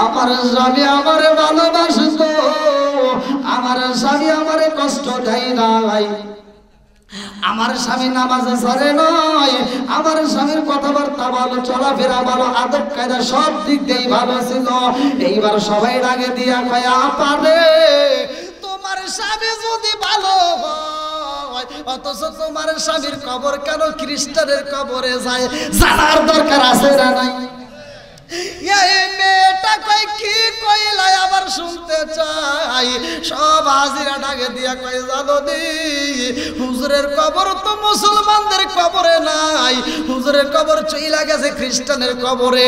আমার স্বামী আমারে ভালোবাসতো, আমার স্বামী আমারে কষ্ট দেয় নাই, আমার স্বামী নামাজে ছাড়ে নয়, আমার স্বামীর কথাবার্তা ভালো, চলাফেরা ভালো, আদব কায়দা সব দিক দিয়েই ভালো ছিল। এইবার সবাই ডাকে দিয়া কয় আপারে তোমার স্বামী যদি ভালো হয়, অথচ তোমার স্বামীর কবর কেন খ্রিস্টানের কবরে যায়, জানার দরকার আছে না নাই? এই মেয়েটা কই কি কইলাই আবার শুনতে চাই। সব হাজিরা ডাকে দিয়া কই জানো দি হুজুরের কবর তো মুসলমানদের কবরে নাই, হুজুরের কবর চইলা গেছে খ্রিস্টানের কবরে।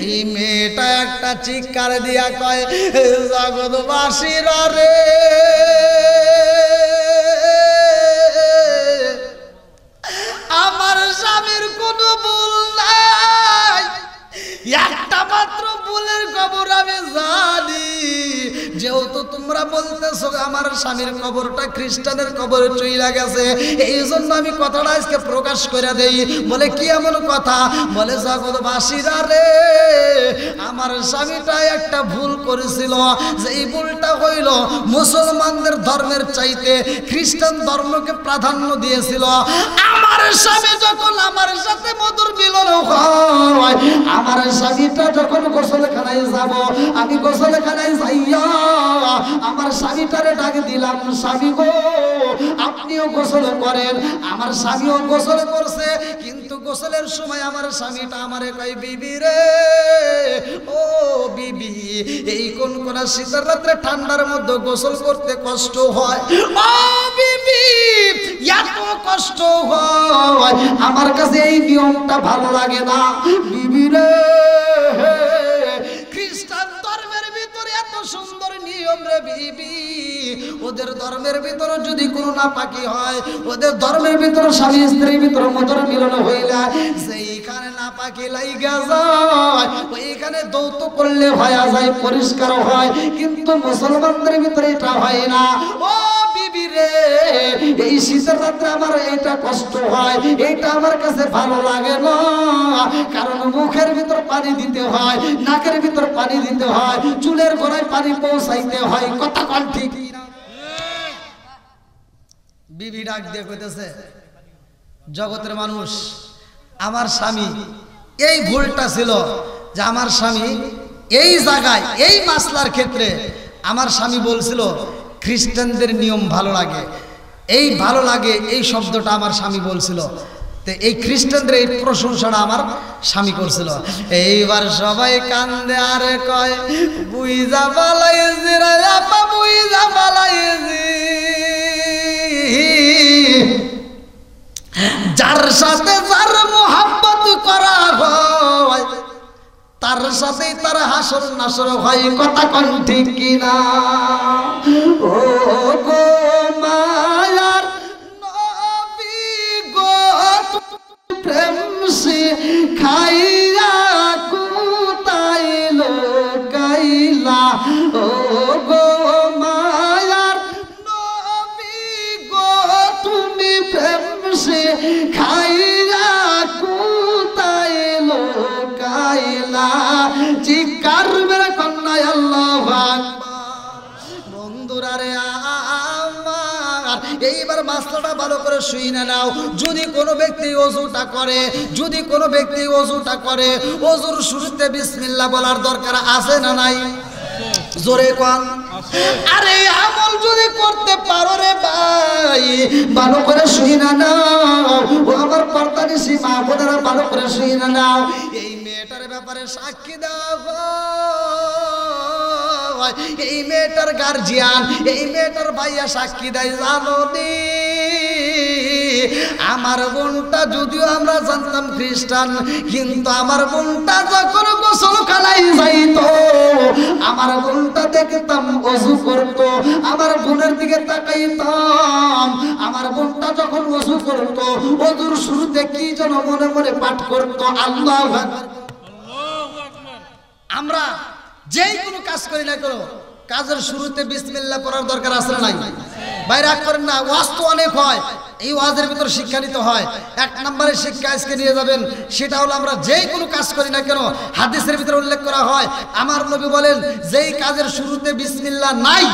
এই মেয়েটা একটা চিৎকার দিয়া কয় জগৎবাসীরা রে, আমার স্বামীর কোনো ভুল নাই, একটা মাত্র ভুলের খবর আমি জানি। যেহেতু তোমরা বলতেছো আমার স্বামীর কবরটা খ্রিস্টানের কবরে চইলা গেছে, এই জন্য আমি কথাটা আজকে প্রকাশ করে দেই। বলে কি এমন কথা? বলে জগৎবাসীরা রে, আমার স্বামীটা একটা ভুল করেছিল, যে এই ভুলটা হইল মুসলমানদের ধর্মের চাইতে খ্রিস্টান ধর্মকে প্রাধান্য দিয়েছিল। আমার স্বামী যখন আমার সাথে মধুর মিলন হয়, আমার স্বামীটা যখন গোসলখানায় যাব, আমি গোসলখানায় যাইয়া আমার স্বামীটারে ডাক দিলাম, স্বামী গো আপনিও গোসল করেন। আমার স্বামীও গোসল করছে, কিন্তু গোসলের সময় আমার স্বামীটা আমারে কয় বিবি রে, ও বিবি এই কোন কোন শীতের রাত্রে ঠান্ডার মধ্যে গোসল করতে কষ্ট হয়, ও বিবি এত কষ্ট হয়, আমার কাছে এই নিয়মটা ভালো লাগে না বিবি রে। খ্রিস্টান ধর্মের ভিতরে এত সুন্দর নিয়ম রে বিবি, ওদের ধর্মের ভিতরে যদি কোনো নাপাকি হয়, ওদের ধর্মের ভিতরে স্বামী স্ত্রীর ভিতরে মধুর মিলন হইলা সেইখানে নাপাকি লাইগা যায়, ওইখানে দৌত করলে হয়ে যায়, পরিষ্কার হয়, কিন্তু মুসলমানদের ভিতরে এটা হয় না। ও বিবি রে, এই শীতের রাত্রে আমার এটা কষ্ট হয়, এটা আমার কাছে ভালো লাগে না, কারণ মুখের ভিতর পানি দিতে হয়, নাকের ভিতর পানি দিতে হয়, চুলের গোড়ায় পানি পৌঁছাইতে হয়, কথা কোন ঠিক না? বিবি ডাক দিয়ে কইতেছে জগতের মানুষ, আমার স্বামী এই ভুলটা ছিল যে আমার স্বামী এই জায়গায় এই মাসলার ক্ষেত্রে আমার স্বামী বলছিল খ্রিস্টানদের নিয়ম ভালো লাগে, এই ভালো লাগে এই শব্দটা আমার স্বামী বলছিল, তো এই খ্রিস্টানদের এই প্রশংসাটা আমার স্বামী করছিল। এইবার সবাই কান্দে আর কয় বুইজা বালাইজি রে আপা, বুইজা বালাইজি, যার সাথে যার মোহাব্বত করা হয় তার সাথেই তার হাসর নাসর হয়, কথা কোন ঠিক কিনা? ও গো মায়ার নবী গো, প্রেম শিখাইয়া কোথায় লোকাইলা, ও গো মায়ার নবী গো, তুমি প্রেম শিখাইয়া কোথায় লোকাইলা, চিৎকার মেরে কন্যায় আল্লাহু আকবার। বন্ধুরা রে আমার, এইবার মাসলাটা ভালো করে শুনে নাও। যদি কোনো ব্যক্তি ওযুটা করে, যদি কোনো ব্যক্তি ওযুটা করে, ওযুর শুরুতে বিসমিল্লাহ বলার দরকার আছে না নাই? জোরে কোন। আরে আমল যদি করতে পারো রে ভাই, ভালো করে শুনে নাও, ও আমার পর্দানিশী মা বোনেরা ভালো করে শুনে নাও। এই মেয়েটার ব্যাপারে সাক্ষী দাও, এই মেয়েটার গার্জিয়ান, এই মেয়েটার ভাইয়া সাক্ষী দেয়, জানো নি আমার বোনটা, যদিও আমরা জানতাম খ্রিস্টান, কিন্তু আমার বোনটা যখন গোসলখানায় যাইতো, আমার বোনটা দেখতাম ওযু করতো, আমার বোনের দিকে তাকাইতাম, আমার বোনটা যখন ওযু করতো, ওযুর শুরুতে কি যেন মনে মনে পাঠ করতো, আল্লাহু আকবার। আমরা যেই কোনো কাজ করি না করো, কাজের শুরুতে বিসমিল্লাহ পড়ার দরকার আছে না নাই? ভাই রাগ করেন না, ওয়াজ তো অনেক হয়, এই ওয়াজের ভিতর শিক্ষা নিতে হয়। এক নম্বরের শিক্ষা আজকে নিয়ে যাবেন, সেটা হলো আমরা যেই কোনো কাজ করি না কেন, হাদিসের ভিতরে উল্লেখ করা হয় আমার নবী বলেন যেই কাজের শুরুতে বিসমিল্লাহ নাই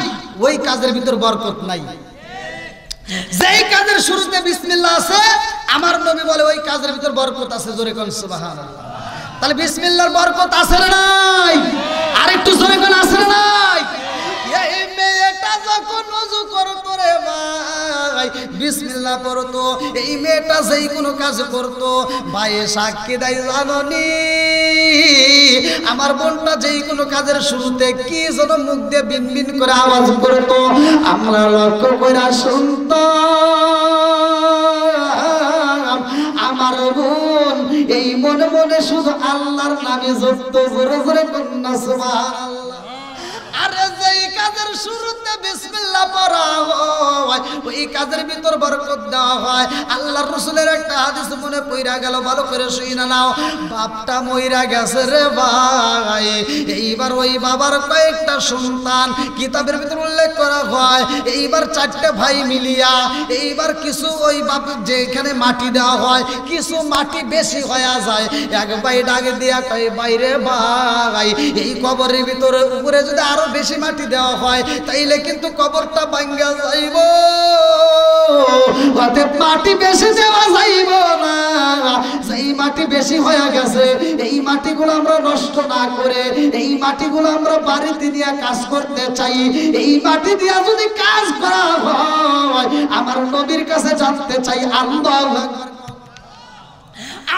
ওই কাজের ভিতর বরকত নাই। যেই কাজের শুরুতে বিসমিল্লাহ আছে আমার নবী বলে ওই কাজের ভিতর বরকত আছে। জোরে কোন সুবহানাল্লাহ। তাহলে বিসমিল্লাহর বরকত আছে না নাই? আরেকটু জোরে কোন আছে না নাই? এই মেয়েটা যখন ওযু করতো রে ভাই বিসমিল্লাহ পড়তো, এই মেয়েটা যেই কোনো কাজ করতো ভাইয়ে সাক্ষী দেয় জাননি আমার বোনটা যেই কোনো কাজের শুরুতে কি যেন মুখ দিয়ে বিনবিন করে আওয়াজ করতো, আমরা লক্ষ্য করে শুনতো আমার বোন এই মনে মনে শুধু আল্লাহর নামে জপতো। জোরে জোরে কন্যা সুবহানাল্লাহ। আরে যেই কাজের শুরুতে বিসমিল্লাহ পড়া হয় ওই কাজের ভিতর বরকত দেওয়া হয়। আল্লাহর রাসূলের একটা হাদিস মনে পড়া গেল, ভালো করে শুনে নাও। বাপটা মইরা গেছে রে ভাই, এইবার ওই বাবার কয়েকটা সন্তান, কিতাবের ভিতর উল্লেখ করা হয় এইবার 4টে ভাই মিলিয়া এইবার কিছু ওই বাপ যেখানে মাটি দেওয়া হয় কিছু মাটি বেশি হয়ে যায়। এক ভাই ডাক দিয়া কয় বাইরে ভাই এই কবরের ভিতরে উপরে যদি আরো বেশি মাটি দেওয়া হয় তাইলে কিন্তু কবরটা ভাঙ্গা যাইব, অতএব মাটি বেশি দেওয়া যাইব না। যেই মাটি বেশি হয়ে গেছে এই মাটিগুলো আমরা নষ্ট না করে এই মাটিগুলো আমরা বাড়িতে নিয়ে কাজ করতে চাই। এই মাটি দিয়ে যদি কাজ করা হয় আমার নবীর কাছে জানতে চাই আল্লাহু আকবার,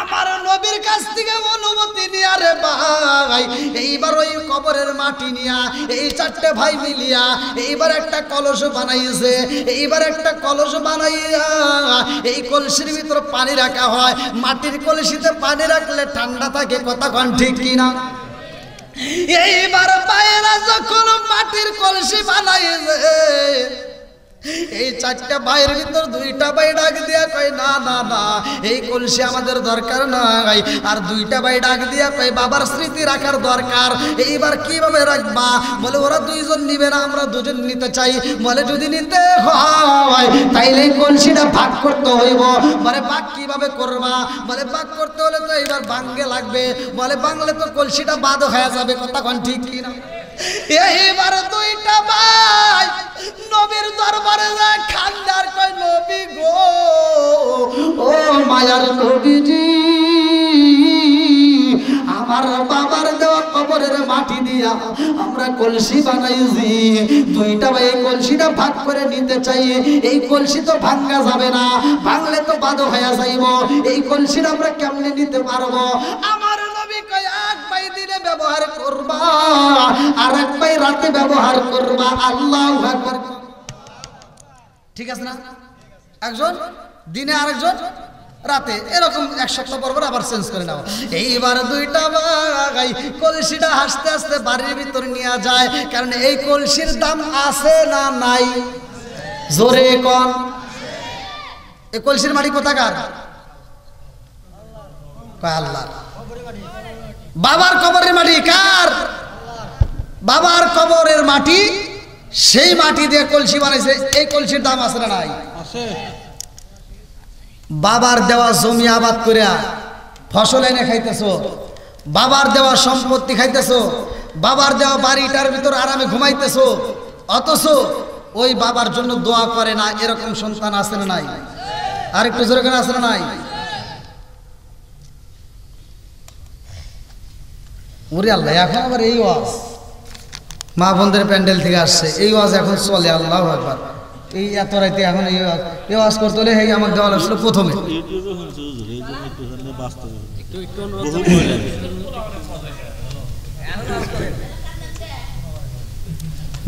আমার নবীর কাছ থেকে অনুমতি নিয়া রে ভাই এইবার ওই কবরের মাটি নিয়া এই 4টে ভাই মিলিয়া এইবার একটা কলস বানাইছে। এইবার একটা কলস বানাইয়া এই কলসির ভিতর পানি রাখা হয়। মাটির কলসিতে পানি রাখলে ঠান্ডা থাকে, কথা কোন ঠিক কিনা? এইবার বাইরা যখন মাটির কলসি বানাইছে এই 4টা ভাইয়ের ভিতর 2টা ভাই ডাক দিয়া কয় না না না এই কলসি আমাদের দরকার নাই। আর 2টা ভাই ডাক দিয়া কয় বাবার স্মৃতি রাখার দরকার। এইবার কিভাবে রাখবা? বলে ওরা 2জন নিবে না, আমরা 2জন নিতে চাই। বলে যদি নিতে হয় তাইলে এই কলসিটা ভাগ করতে হইব। বলে ভাগ কিভাবে করবা? বলে ভাগ করতে হলে তো এইবার ভাঙ্গে লাগবে। বলে ভাঙলে তো কলসিটা বাদ হয়ে যাবে, কথা কোন ঠিক কিনা? এইবার 2টা ভাই নবীর দরবারে যায় খান্দার কয় নবী গো ও মায়ার নবীজি আমার বাবার দেওয়া কবরের মাটি দিয়া আমরা কলসি বানাইছি। 2টা ভাই এই কলসিটা ভাগ করে নিতে চাই। এই কলসি তো ভাঙ্গা যাবে না, ভাঙলে তো বাদ হয়ে যাইব। এই কলসিটা আমরা কেমনে নিতে পারবো? আমার নবী কয় এক ভাই দিনে ব্যবহার করবা আর এক ভাই রাতে ব্যবহার করবা। আল্লাহু আকবার। ঠিক আছে না? একজন দিনে আরেকজন রাতে, এরকম 1 সপ্তাহ পর আবার চেঞ্জ করে নাও। এইবার 2টা ভাই কলসিটা হাসতে হাসতে বাড়ির ভিতর নিয়ে যায়, কারণ এই কলসির দাম আছে না নাই? জোরে কোন। এই কলসির মাটি কোথাকার? আল্লাহ। বাবার কবরের মাটি কার? বাবার কবরের মাটি। সেই মাটি দিয়ে কলসি বানাইছে। এই কলসির দাম আছে না নাই? বাবার দেওয়া জমি আবাদ করে ফসল এনে খাইতেছো, বাবার দেওয়া সম্পত্তি খাইতেছো, বাবার দেওয়া বাড়িটার ভিতর আরামে ঘুমাইতেছো, অথচ ওই বাবার জন্য দোয়া করে না, এরকম সন্তান আছে না নাই? আর একটু জোরে করে আছে না নাই? ওরে আল্লাহ, এখন আবার এই ওয়াজ মা বোনদের প্যান্ডেল থেকে আসছে, এই ওয়াজ এখন চলে। আল্লাহু আকবার। এই এত রাইতে এখন এই ওয়াজ করতে হলে এই আমার দেওয়া লাগছিল প্রথমে।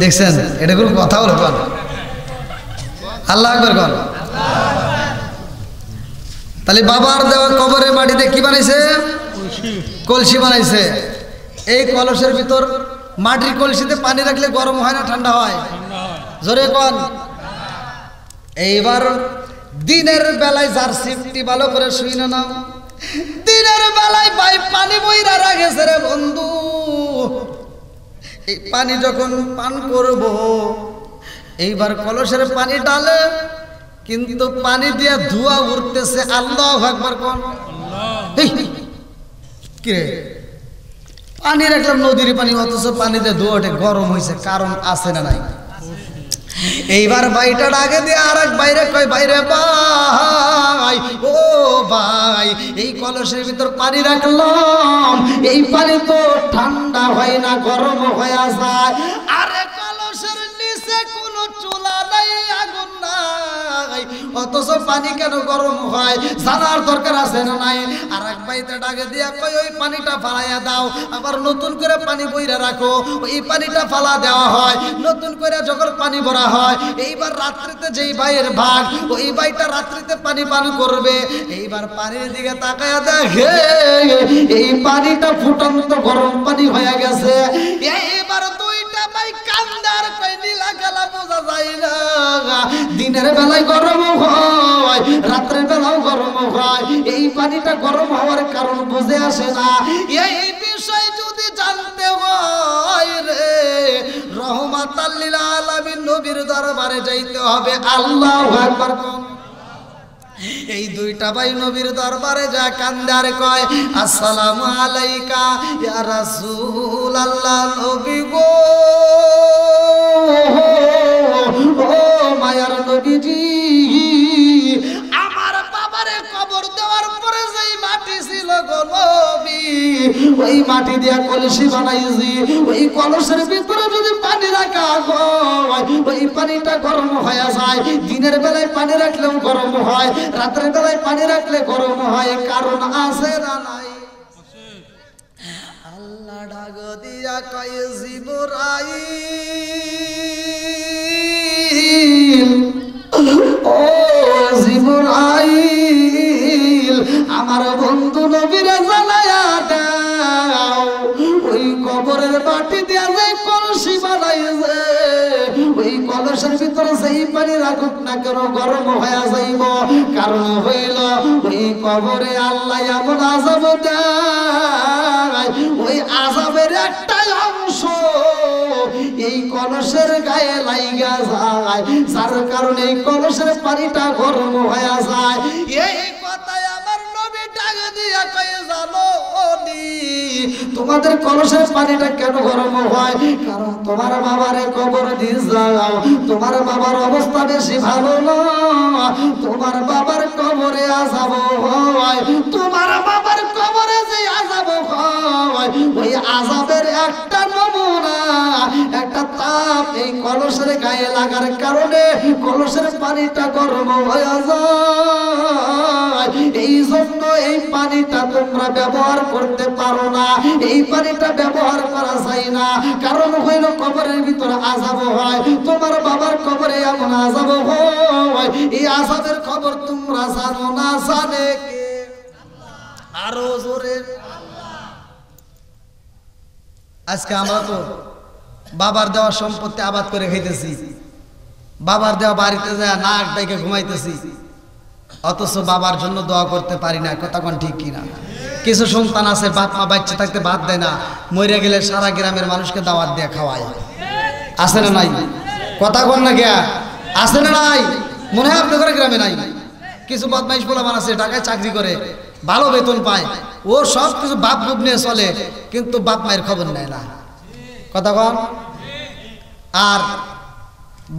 দেখছেন এটা কোনো কথা হলো? কন আল্লাহু আকবার কন। তাহলে বাবার দেওয়া কবরের মাটিতে কি বানাইছে? কলসি বানাইছে। এই কলসের ভিতর মাটির কলসিতে পানি রাখলে গরম হয় না ঠান্ডা হয়? জোরে কোন। এইবার দিনের বেলায় যার সিফটি ভালো করে শুইনা নাও, দিনের বেলায় ভাই পানি বইরা রাখেছে রে বন্ধু। এই পানি যখন পান করব এইবার কলসের পানি ডালে কিন্তু পানি দিয়ে ধোঁয়া উঠতেছে। আল্লাহু আকবার কোন। কি রে পানি রাখলাম নদীর পানি, অথচ পানি দিয়ে ধোঁয়া ওঠে, গরম হয়েছে, কারণ আছে না নাই? এইবার ভাইটার আগে দিয়ে আর এক বাইরে কয়, বাইরে ভাই, ও ভাই, এই কলসের ভিতর পানি রাখলাম, এই পানি তো ঠান্ডা হয় না, গরম হয়ে যায়। আরে কলসের নিচে কোনো চুলা নাই, আগুন নাই, অথচ পানি কেন গরম হয় জানার দরকার আছে না নাই? আর এক ভাইটা ডাকে দিয়া কয়, ওই পানিটা ফালাইয়া দাও, আবার নতুন করে পানি বইরা রাখো। ওই পানিটা ফালা দেওয়া হয়, নতুন করে যখন পানি ভরা হয়। এইবার রাত্রিতে যেই ভাইয়ের ভাগ, ওই ভাইটা রাত্রিতে পানি পান করবে। এইবার পানির দিকে তাকায়া দেখে এই পানিটা ফুটন্ত গরম পানি হয়ে গেছে। এইবার দুইটা ভাই কান্দার কই নীলা কালা বোঝা যায় না। দিনের বেলায় গরম হয়, রাত্রের বেলাও গরম হয়। এই পানিটা গরম হওয়ার কারণ বুঝে আসে না। এই বিষয় যদি জানতে হয় রে, রহমাতাল লিল আলামিন নবীর দরবারে যাইতে হবে। আল্লাহু আকবার। এই দুইটা ভাই নবীর দরবারে যা কান্দে আর কয়, আসসালামু আলাইকা ইয়া রাসূলুল্লাহ, নবী গো, ও মায়ার নবীজি, আমার বাবারে কবর দেওয়ার পরে যেই মাটি ছিল গো নবী, ওই মাটি দিয়া কলসি বানাইছি। ওই কলসের ভিতরে যদি পানি রাখা হয়, ওই পানিটা গরম হয়ে যায়। দিনের বেলায় পানি রাখলেও গরম হয়, রাতের বেলায় পানি রাখলে গরম হয়, কারণ আছে না নাই? আল্লাহ ডাক দিয়া কয়, জিবরাইল, ও জিবরাইল, আমার বন্ধু নবীরে জানায়া দাও, ওই কবরের মাটি দিয়া যে কলসি বানাইছে, ওই কলসের ভিতরে সেই পানি রাখুক না কেন গরম হয়ে যাইব। কারণ হইল ওই কবরে আল্লাহ এমন আযাব দেয়, ওই আযাবের একটাই অংশ এই কলসের গায়ে লাইগা যায়, যার কারণে এই কলসের পানিটা গরম হয়ে যায়। এই কথাই আমার নবী ডাক দিয়া কয়ে, জানো তোমাদের কলসের পানিটা কেন গরম হয়? কারণ তোমার বাবারে কবর দিয়ে যাও, তোমার বাবার অবস্থা বেশি ভালো না, তোমার বাবার কবরে আযাব হয়। তোমার বাবার কবরে যে আযাব হয়, ওই আযাবের একটা নমুনা, একটা তাপ এই কলসের গায়ে লাগার কারণে কলসের পানিটা গরম হয়ে যায়। এই জন্য এই পানিটা তোমরা ব্যবহার করতে পারো না, এই পানিটা ব্যবহার করা যায় না। কারণ হইল কবরের ভিতরে আযাব হয়, তোমার বাবার কবরে এমন আযাব হয়, এই আযাবের খবর তোমরা জানো না, জানে কে? আরো জোরে। আজকে আমরা তো বাবার দেওয়া সম্পত্তি আবাদ করে খাইতেছি, বাবার দেওয়া বাড়িতে যায় নাক ডেকে ঘুমাইতেছি, অথচ বাবার জন্য দোয়া করতে পারি না। কথা কোন ঠিক কিনা? কিছু সন্তান আছে বাপ মা বাচ্চা থাকতে ভাত দেয় না, মরে গেলে সারা গ্রামের মানুষকে দাওয়াত দিয়ে খাওয়ায়। আছে না নাই? কথা কোন না গিয়া? আছে না নাই? মনে হয় আপনাদের গ্রামে নাই? কিছু বদমাইশ পোলাপান আছে, ঢাকায় চাকরি করে, ভালো বেতন পায়, ও সব কিছু বাপ বুপ নিয়ে চলে, কিন্তু বাপ মায়ের খবর নেয় না। কথা কন। আর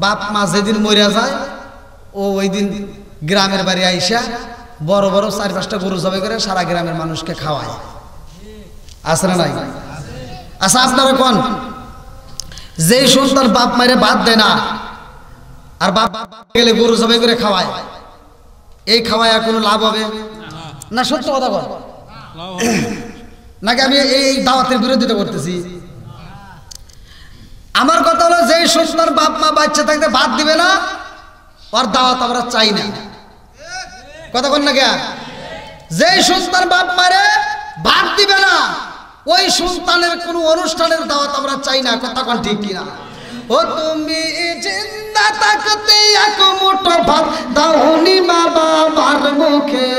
বাপ মা যেদিন মরিয়া যায়, ও ওই দিন গ্রামের বাড়ি আইসা বড় বড় 4-5টা গরু জবাই করে সারা গ্রামের মানুষকে খাওয়ায়। আছে না নাই? আচ্ছা আপনারা কোন, যেই সন্তান বাপ মায়ের ভাত দেয় না আর বাপ গেলে গরু জবাই করে খাওয়ায়, এই খাওয়ায় কোনো লাভ হবে না? সত্য কথা বল, নাকি আমি এই দাওয়াতের বিরোধিতা করতেছি? আমার কথা হলো, যেই সন্তান বাপ মা বাচ্চা থাকতে ভাত দিবে না, ওর দাওয়াত আমরা চাই না। কথা বল না কে? যেই সন্তান বাপ মারে ভাত দিবে না, ওই সন্তানের কোনো অনুষ্ঠানের দাওয়াত আমরা চাই না। কথা কোন ঠিক কিনা? ও তুমি জিন্দা থাকতে এক মুঠো ভাত দাওনি মা বাবার মুখে,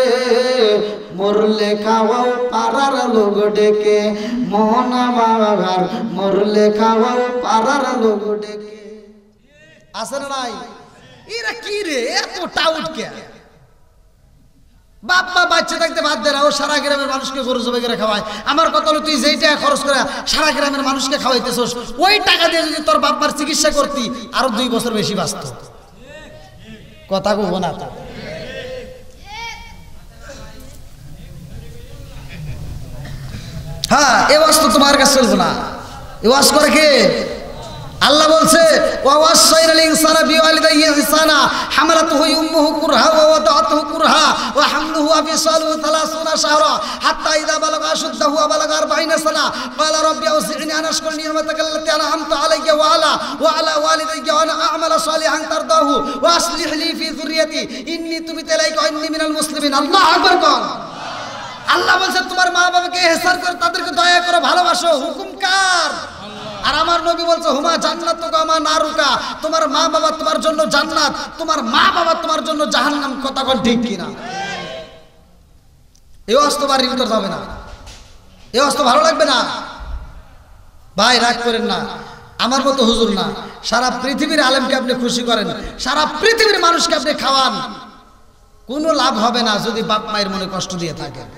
মরলে খাওয়াও পাড়ার লোক ডেকে, মোহন আমার মরলে খাওয়াও পাড়ার লোক ডেকে। আছে না নাই? এরা কি রে এত টাউট কে? বাপ মা বাচ্চা থাকতে বাদ দে না, ও সারা গ্রামের মানুষকে গরু জবাই করে খাওয়ায়। আমার কথা হলো তুই যেই টাকা খরচ করে সারা গ্রামের মানুষকে খাওয়াইতেছস, ওই টাকা দিয়ে যদি তোর বাপ মার চিকিৎসা করতি আরো 2 বছর বেশি বাঁচত। কথা কব না তো? হ্যাঁ, এ ওয়াজ তো তোমার কাছে চলবো না। এ ওয়াজ করে কে? আল্লাহ বলছে ওয়া ওয়াসাইনাল ইনসানা বিওয়ালিদাইহি ইহসানা হামালাতুহু উম্মুহু কুরহা ওয়া ওয়াদাতুহু কুরহা ওয়া হামলুহু ওয়া ফিসালুহু 30 শাহরা হাত্তা ইযা বালাগা আশুদ্দাহু ওয়া বালাগা 40 সানা ক্বালা রাব্বি আউযি'নি আন আশকুরা নি'মাতাকা আল্লাতী আন'আমতা আলাইয়া ওয়া আলা ওয়ালিদাইয়া ওয়া আন আ'মালা সালিহান তারদাহু ওয়া আসলিহ লি ফি যুররিয়াতি ইন্নী তুবিতু ইলাইকা ওয়া ইন্নী মিনাল মুসলিমিন। আল্লাহু আকবার কোন। আল্লাহ বলছে তোমার মা বাবাকে ইহসান করো, তাদেরকে দয়া করো, ভালোবাসো। হুকুম কার? আর আমার নবী বলছে হুমা জান্নাতুকা ওয়া নারুকা, তোমার মা বাবা তোমার জন্য জান্নাত, তোমার মা বাবা তোমার জন্য জাহান্নাম। কথা কোন ঠিক কিনা? এই অস্ত বাড়ির ভিতর যাবে না, এই অস্ত ভালো লাগবে না। ভাই রাগ করেন না, আমার মতো হুজুর না। সারা পৃথিবীর আলেমকে আপনি খুশি করেন, সারা পৃথিবীর মানুষকে আপনি খাওয়ান, কোনো লাভ হবে না যদি বাপ মায়ের মনে কষ্ট দিয়ে থাকেন।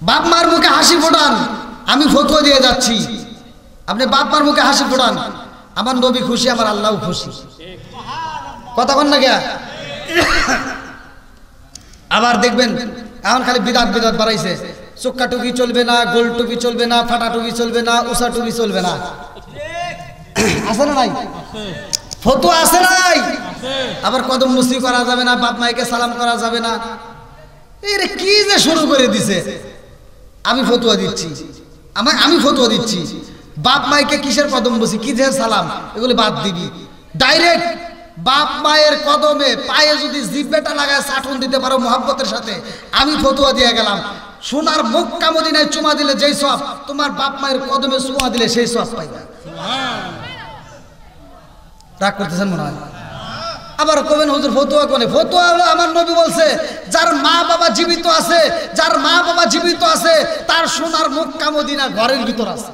বাপ মার মুখে হাসি ফোটান। আমি ফতোয়া দিয়ে যাচ্ছি, আপনি বাপ মার মুখে হাসি ফোটান, আমার নবী খুশি, আমার আল্লাহও খুশি। কথা কন না কে? আবার দেখবেন এখন খালি বিদাত বিদাত বাড়াইছে। চোক্কা টুপি চলবে না, গোল টুপি চলবে না, ফাটা টুপি চলবে না, উষা টুপি চলবে না। আছে না নাই? ফতোয়া আছে নাই? আবার কদম মুসি করা যাবে না, বাপ মাইকে সালাম করা যাবে না। এর কি যে শুরু করে দিছে। আমি ফতোয়া দিচ্ছি, আমি ফতোয়া দিচ্ছি, বাপ মাইকে কিসের কদম বসি, কি যে সালাম, এগুলি বাদ দিবি। ডাইরেক্ট বাপ মায়ের কদমে পায়ে যদি জিব্বেটা লাগায় চাটন দিতে পারো মোহাব্বতের সাথে, আমি ফতোয়া দিয়ে গেলাম সোনার মক্কা মদিনায় চুমা দিলে যেই সওয়াব, তোমার বাপ মায়ের কদমে চুমা দিলে সেই সওয়াব পাইবা। রাগ করতেছেন মনে হয়? আবার কবেন হুজুর ফতোয়া কোনে? ফতোয়া হলো আমার নবী বলছে যার মা বাবা জীবিত আছে, যার মা বাবা জীবিত আছে তার সোনার মক্কা মদিনা ঘরের ভিতর আছে।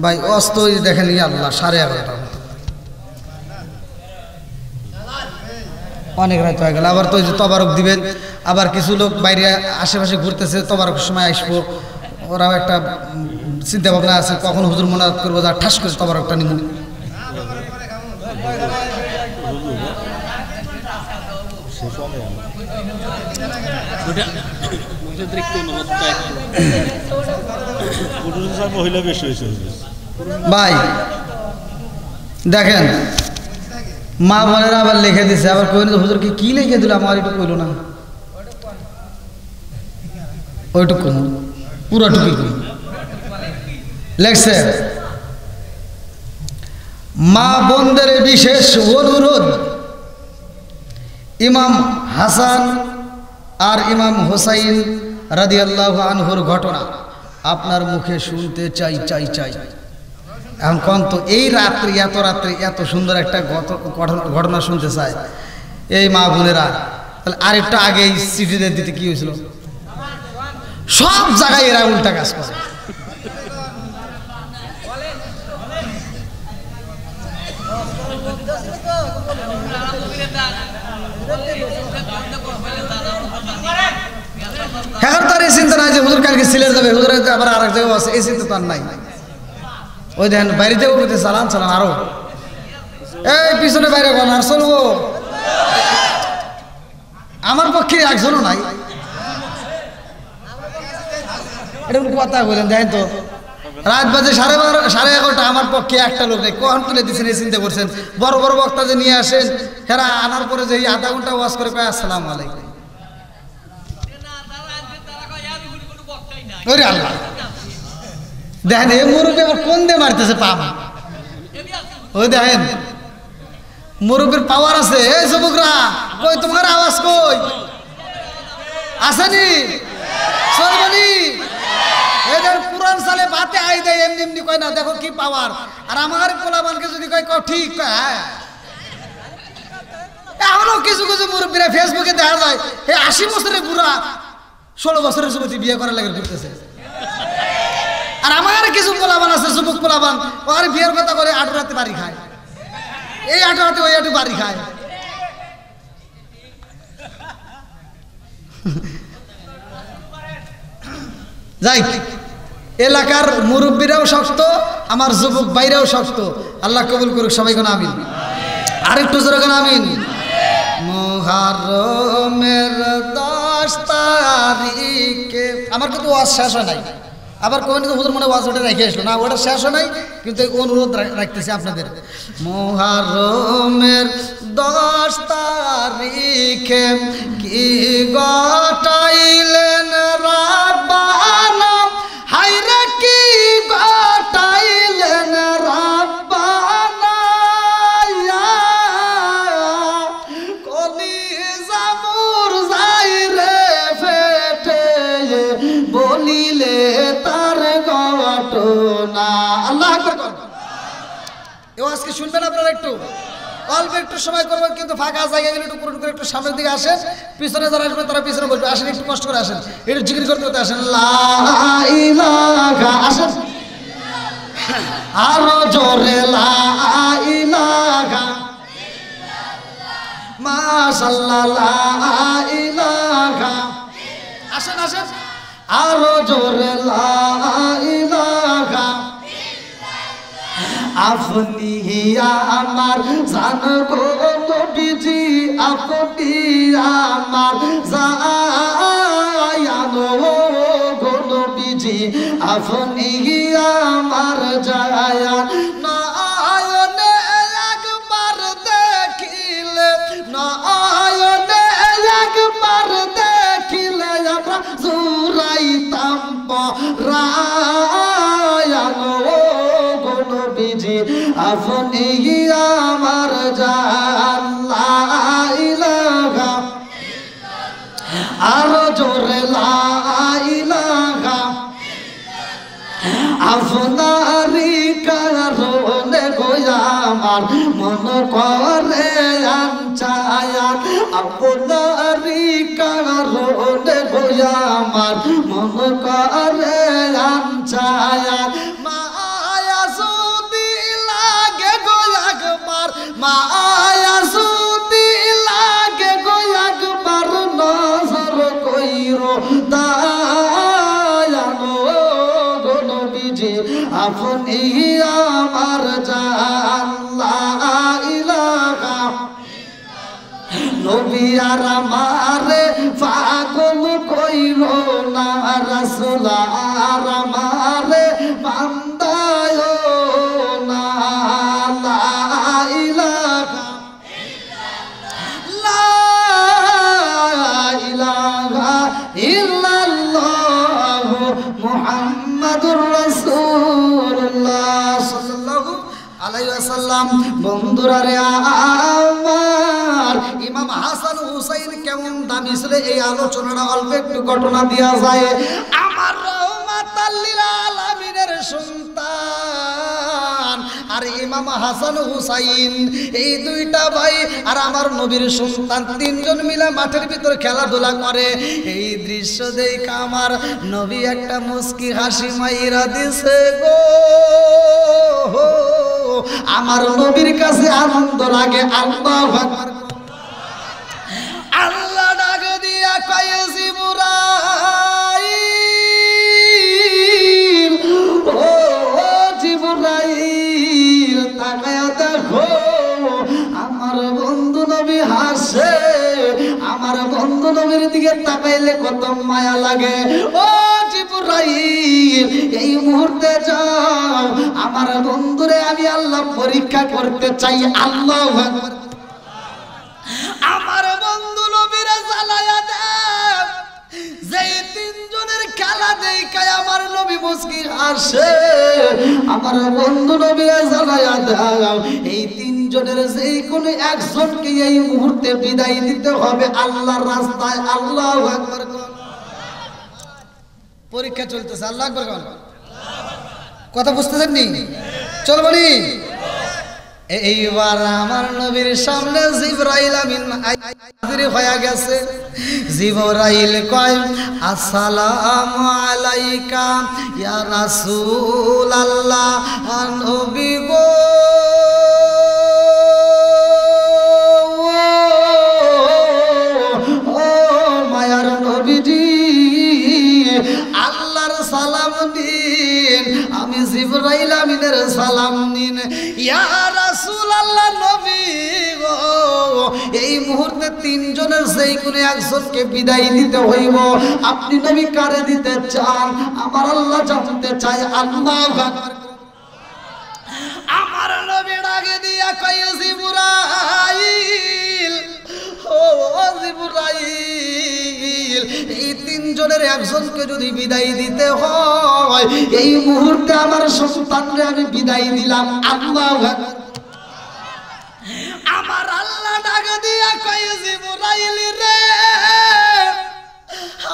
ভাই অস্ত দেখেন আল্লাহ 11:30 অনেক রাত হয়ে গেল। আবার তো তবারক দিবেন, আবার কিছু লোক বাইরে আশেপাশে ঘুরতেছে, তবারকের সময় আসবো, ওরাও একটা চিন্তা ভাবনা আছে কখন হুজুর মোনাজাত করবো, যা ঠাস করে তবারকটা নিব। ভাই দেখেন মা বোনেরা আবার লিখে দিছে, আবার কইল হুজুর কি লিখে দিল, আমার একটু কইল না, ওইটুকু পুরোটুকু লেখছে মা বোনদের বিশেষ অনুরোধ, ইমাম হাসান আর ইমাম হোসাইন রাদিয়াল্লাহু আনহুর ঘটনা আপনার মুখে শুনতে চাই চাই চাই। এখন কোন তো এই রাত্রি এত সুন্দর একটা ঘটনা শুনতে চায় এই মা বোনেরা, তাহলে আরেকটা আগে এই চিঠিদের দিতে কি হয়েছিল? সব জায়গায় এরা উল্টা কাজ করে। এখন তো আর এই চিন্তা নাই যে হুজুর কালকে সিলেট যাবে, হুজুর আবার আর এক জায়গায় আছে, এই চিন্তা তো আর নাই। ওই দেখেন বাড়িতেও চালান আরো এই পিছনে বাইরে কোন আর চলবো, আমার পক্ষে একজনও নাই। এটা কথা বললেন, দেখেন তো রাত বাজে 11:30 আমার পক্ষে একটা লোক নেই। কখন তুলে দিচ্ছেন এই চিন্তা করছেন? বড় বড় বক্তা যে নিয়ে আসেন, হেরা আনার পরে যে আধা ঘন্টা ওয়াজ করে কয় আসসালামু আলাইকুম। ওরে আল্লাহ, দেখেন এই মুরব্বী আবার কোন দিয়ে মারতেছে পাবা। ওই দেখেন মুরব্বীর পাওয়ার আছে। এই যুবকরা কই তোমার আওয়াজ কই আসেনি? চলবনি এদের পুরান সালে বাতে আই দেয়, এমনি এমনি কয় না, দেখো কি পাওয়ার। আর আমার কোলাবানকে যদি কয় ঠিক হ্যাঁ। এখনো কিছু কিছু মুরব্বীরা ফেসবুকে দেখা যায় এই 80 বছরের বুড়া 16 বছরের যুবতী বিয়ে করার লাগে ঘুরতেছে। আর আমার কিছু পোলাবান আছে, যুবক পোলাবান, আর বিয়ের কথা করে 8 রাতে বাড়ি খায়, এই 8 রাতে ওই 8 বাড়ি খায়। যাই, এলাকার মুরব্বীরাও শক্ত, আমার যুবক ভাইরাও শক্ত। আল্লাহ কবুল করুক সবাই, কোন আমিন। আরেকটু জোরে কোন আমিন। মুহররমের 10 তারিখে আমার কিন্তু ওয়াজ শেষ হয় নাই, আবার কোন হুজুর মনে ওয়াজ ওটা রেখে আসলো না, ওটা শেষ হয় নাই, কিন্তু অনুরোধ রাখতেছি আপনাদের। মুহররমের 10 তারিখে কি গটাইলেন রাব্বানা, হায়রে কি গটাইলেন রাব্বানা, কলিজা মোর যাই রে ফেটে বলিলে তার ঘটনা। আল্লাহ আকবার। এও আজকে শুনবেন আপনারা, একটু অল্প একটু সময় করবেন, কিন্তু ফাঁকা জায়গাগুলো একটু পূরণ করে একটু সামনের দিকে আসেন, পিছনে যারা আসবেন তারা পিছনে বসবে। আসেন, একটু কষ্ট করে আসেন, একটু জিকির করতে করতে আসেন। লা ইলাহা, আসেন আরো জোরে, লা ইলাহা মাশাআল্লাহ, লা ইলাহা, আসেন আসেন আরো জোরে, লা ইলাহা। আপনি আমার জান গো নবীজি, আপনি আমার জান গো নবীজি, আপনি আমার জায়ান। নয়নে একবার দেখিলে, নয়নে একবার দেখিলে আমরা জুড়াইতাম পরায়ান গো নবীজি, আপনি আমার জান। লা ইলাহা, আরো জোরে, লা ইলাহা। আপনারি কারণে গো আমার মন করে আনচায়ান, আপনারি কারণে গো আমার মন করে আনচায়ান। মায়া যদি লাগে গো একবার, মায়া যদি লাগে গো একবার, নজর কইরো দায়ান গো নবীজি, আপনি আমার জান। লা ইলাহা, নবী আর আমারে পাগল কইরো না, রাসূল আর আমারে বান্দায় না। লা ইলাহা, লা ইলাহা ইল্লাল্লাহ মুহাম্মাদুর রাসূলুল্লাহ সাল্লাল্লাহু আলাইহি ওয়াসাল্লাম। বন্ধুরা রে আমার, ইমাম হাসান হুসাইন কেমন দামি ছিল, এই আলোচনাটা অল্প একটু ঘটনা দেওয়া যায়। আমার রাহমাতাল লিল আলামিনের সন্তান আর ইমাম হাসান হুসাইন, এই দুইটা ভাই আর আমার নবীর সন্তান, তিনজন মিলে মাঠের ভিতর খেলাধুলা করে। এই দৃশ্য দেখে আমার নবী একটা মুস্কি হাসি মাইরা দিছে গো। আমার নবীর কাছে আনন্দ লাগে। আল্লাহু আকবার। আল্লাহ ডাক দিয়া কয়, জিবরাইল, ও জিবরাইল, তাকায়া দেখো আমার বন্ধু নবী হাসে। আমার বন্ধু নবীর দিকে তাকাইলে কত মায়া লাগে। ও জিবরাইল, এই মুহূর্তে যাও, আমার বন্ধুরে আমি আল্লাহ পরীক্ষা করতে চাই। আল্লাহু আকবার। আমার বন্ধু নবীরে জ্বালায়া দেয়, যেই তিনজনের খেলা দেখে আমার নবী মুস্কি হাসে। আমার বন্ধু নবীরে জ্বালায়া দেয়, এই তিনজনের যেই কোনো একজনকে এই মুহূর্তে বিদায় দিতে হবে আল্লাহর রাস্তায়। আল্লাহু আকবার। পরীক্ষা চলতেছে। আল্লাহু আকবার। কথা বুঝতেছেন নি? চল বলি, এইবার আমার নবীর সামনে জিবরাইল আমিন হাজির হয়ে গেছে। জিবরাইল কয় আসসালামু আলাইকা ইয়া রাসূলুল্লাহ, নবী গো ও মায়ার নবীজি, আল্লাহর সালাম নিন, আমি জিবরাইল আমিনের সালাম নিন। ইয়া রাসূলুল্লাহ, নবী গো, এই মুহূর্তে তিনজনের যেই কোনো একজনকে বিদায় দিতে হইব, আপনি নবী কারে দিতে চান? আমার আল্লাহ জানতে চাই। আল্লাহু আকবার। আমার নবী ডাকে দিয়া কয় জিবরাইল, ও জিবরাইল, এই তিনজনের একজনকে যদি বিদায় দিতে হয়, এই মুহূর্তে আমার সন্তানরে আমি বিদায় দিলাম। আল্লাহু আকবার। আমার আল্লাহ ডাকে দিয়া কয় জিবরাইল রে,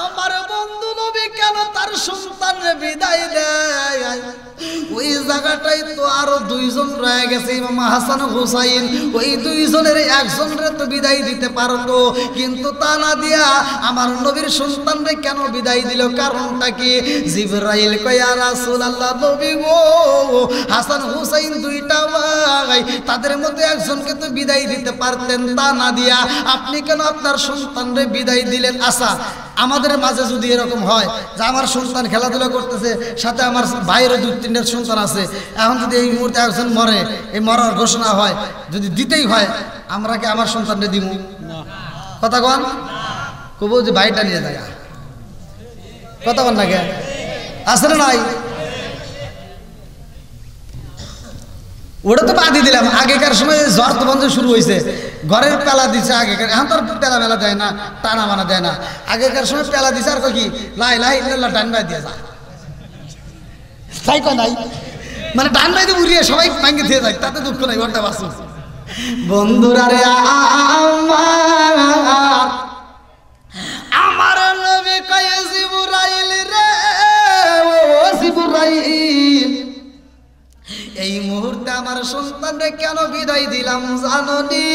আমার বন্ধু নবী কেন তার সন্তানরে বিদায় দেয়? ওই জায়গাটাই তো আরো দুইজন রয়ে গেছে, ইমাম হাসান হুসাইন, ওই দুইজনের একজনরে তো বিদায় দিতে পারতো, কিন্তু তা না দিয়া আমার নবীর সন্তানরে কেন বিদায় দিল? কারণটা কি? জিবরাইল কয় ইয়া রাসূলুল্লাহ, নবী গো, হাসান হুসাইন দুইটা ভাই, তাদের মধ্যে একজনকে তো বিদায় দিতে পারতেন, তা না দিয়া আপনি কেন আপনার সন্তানরে বিদায় দিলেন? আচ্ছা, আমাদের মাঝে যদি এরকম হয় যে আমার সন্তান খেলাধুলা করতেছে, সাথে আমার ভাইয়েরও দুই তিনটা সন্তান আছে, এখন যদি এই মুহূর্তে একজন মরে, এই মরার ঘোষণা হয়, যদি দিতেই হয়, আমরা কি আমার সন্তানকে দিব? কথা কন, কব যে ভাইটা নিয়ে যায়, কথা কন না কে আছে না নাই? ওটা তো বাদি দিলাম। আগেকার সময় জ্বর তো বন্ধ শুরু হয়েছে, ঘরের পেলা দিছে আগেকার, এখন তো পেলা মেলা দেয় না, টানা মানা দেয় না। আগেকার সময় পেলা দিছে, আর কি লাই লাই টানবা দিয়ে যা, তাই কয় নাই, মানে টান বাইতে উড়িয়ে সবাই ভাঙ্গে দিয়ে যায়, তাতে দুঃখ নাই, ঘরটা বাঁচো। বন্ধুরা রে, আমার নবী কয় জিবরাইল রে, ও জিবরাইল, এই মুহূর্তে আমার সন্তানরে কেন বিদায় দিলাম জাননি?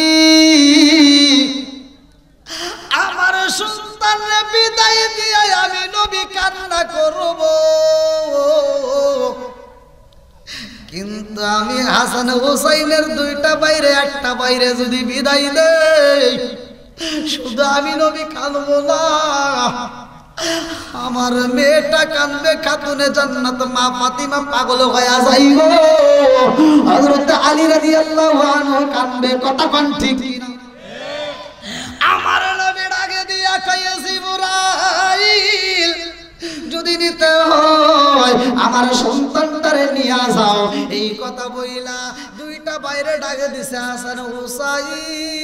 আমার সন্তানরে বিদায় দিয়ে আমি নবী কান্না করব, কিন্তু আমি হাসান হুসাইনের দুইটা বাইরে একটা বাইরে যদি বিদায় দেই, শুধু আমি নবী কাঁদব না, আমার মেয়েটা কাঁদবে, খাতুনে জান্নাত মা ফাতিমা পাগল হয়ে যাইব, হযরত আলী রাদিয়াল্লাহু আনহু কাঁদবে। কথা কোন ঠিক না? আমার নবী ডাকে দিয়া কয় জিবরাইল, যদি নিতে হয় আমার সন্তানটারে নিয়ে যাও। এই কথা বইলা দুইটা বাইরে ডাকে দিছে হাসান হুসাইন।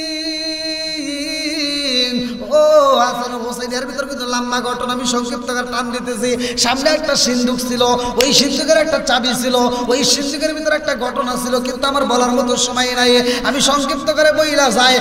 ও হাসান হুসাইনের ভিতর কিন্তু লম্বা ঘটনা, আমি সংক্ষিপ্ত করে টান দিতেছি। সামনে একটা সিন্দুক ছিল, ওই সিন্দুকের একটা চাবি ছিল, ওই সিন্দুকের ভিতরে একটা ঘটনা ছিল, কিন্তু আমার বলার মতো সময় নাই, আমি সংক্ষিপ্ত করে বইলা যাই।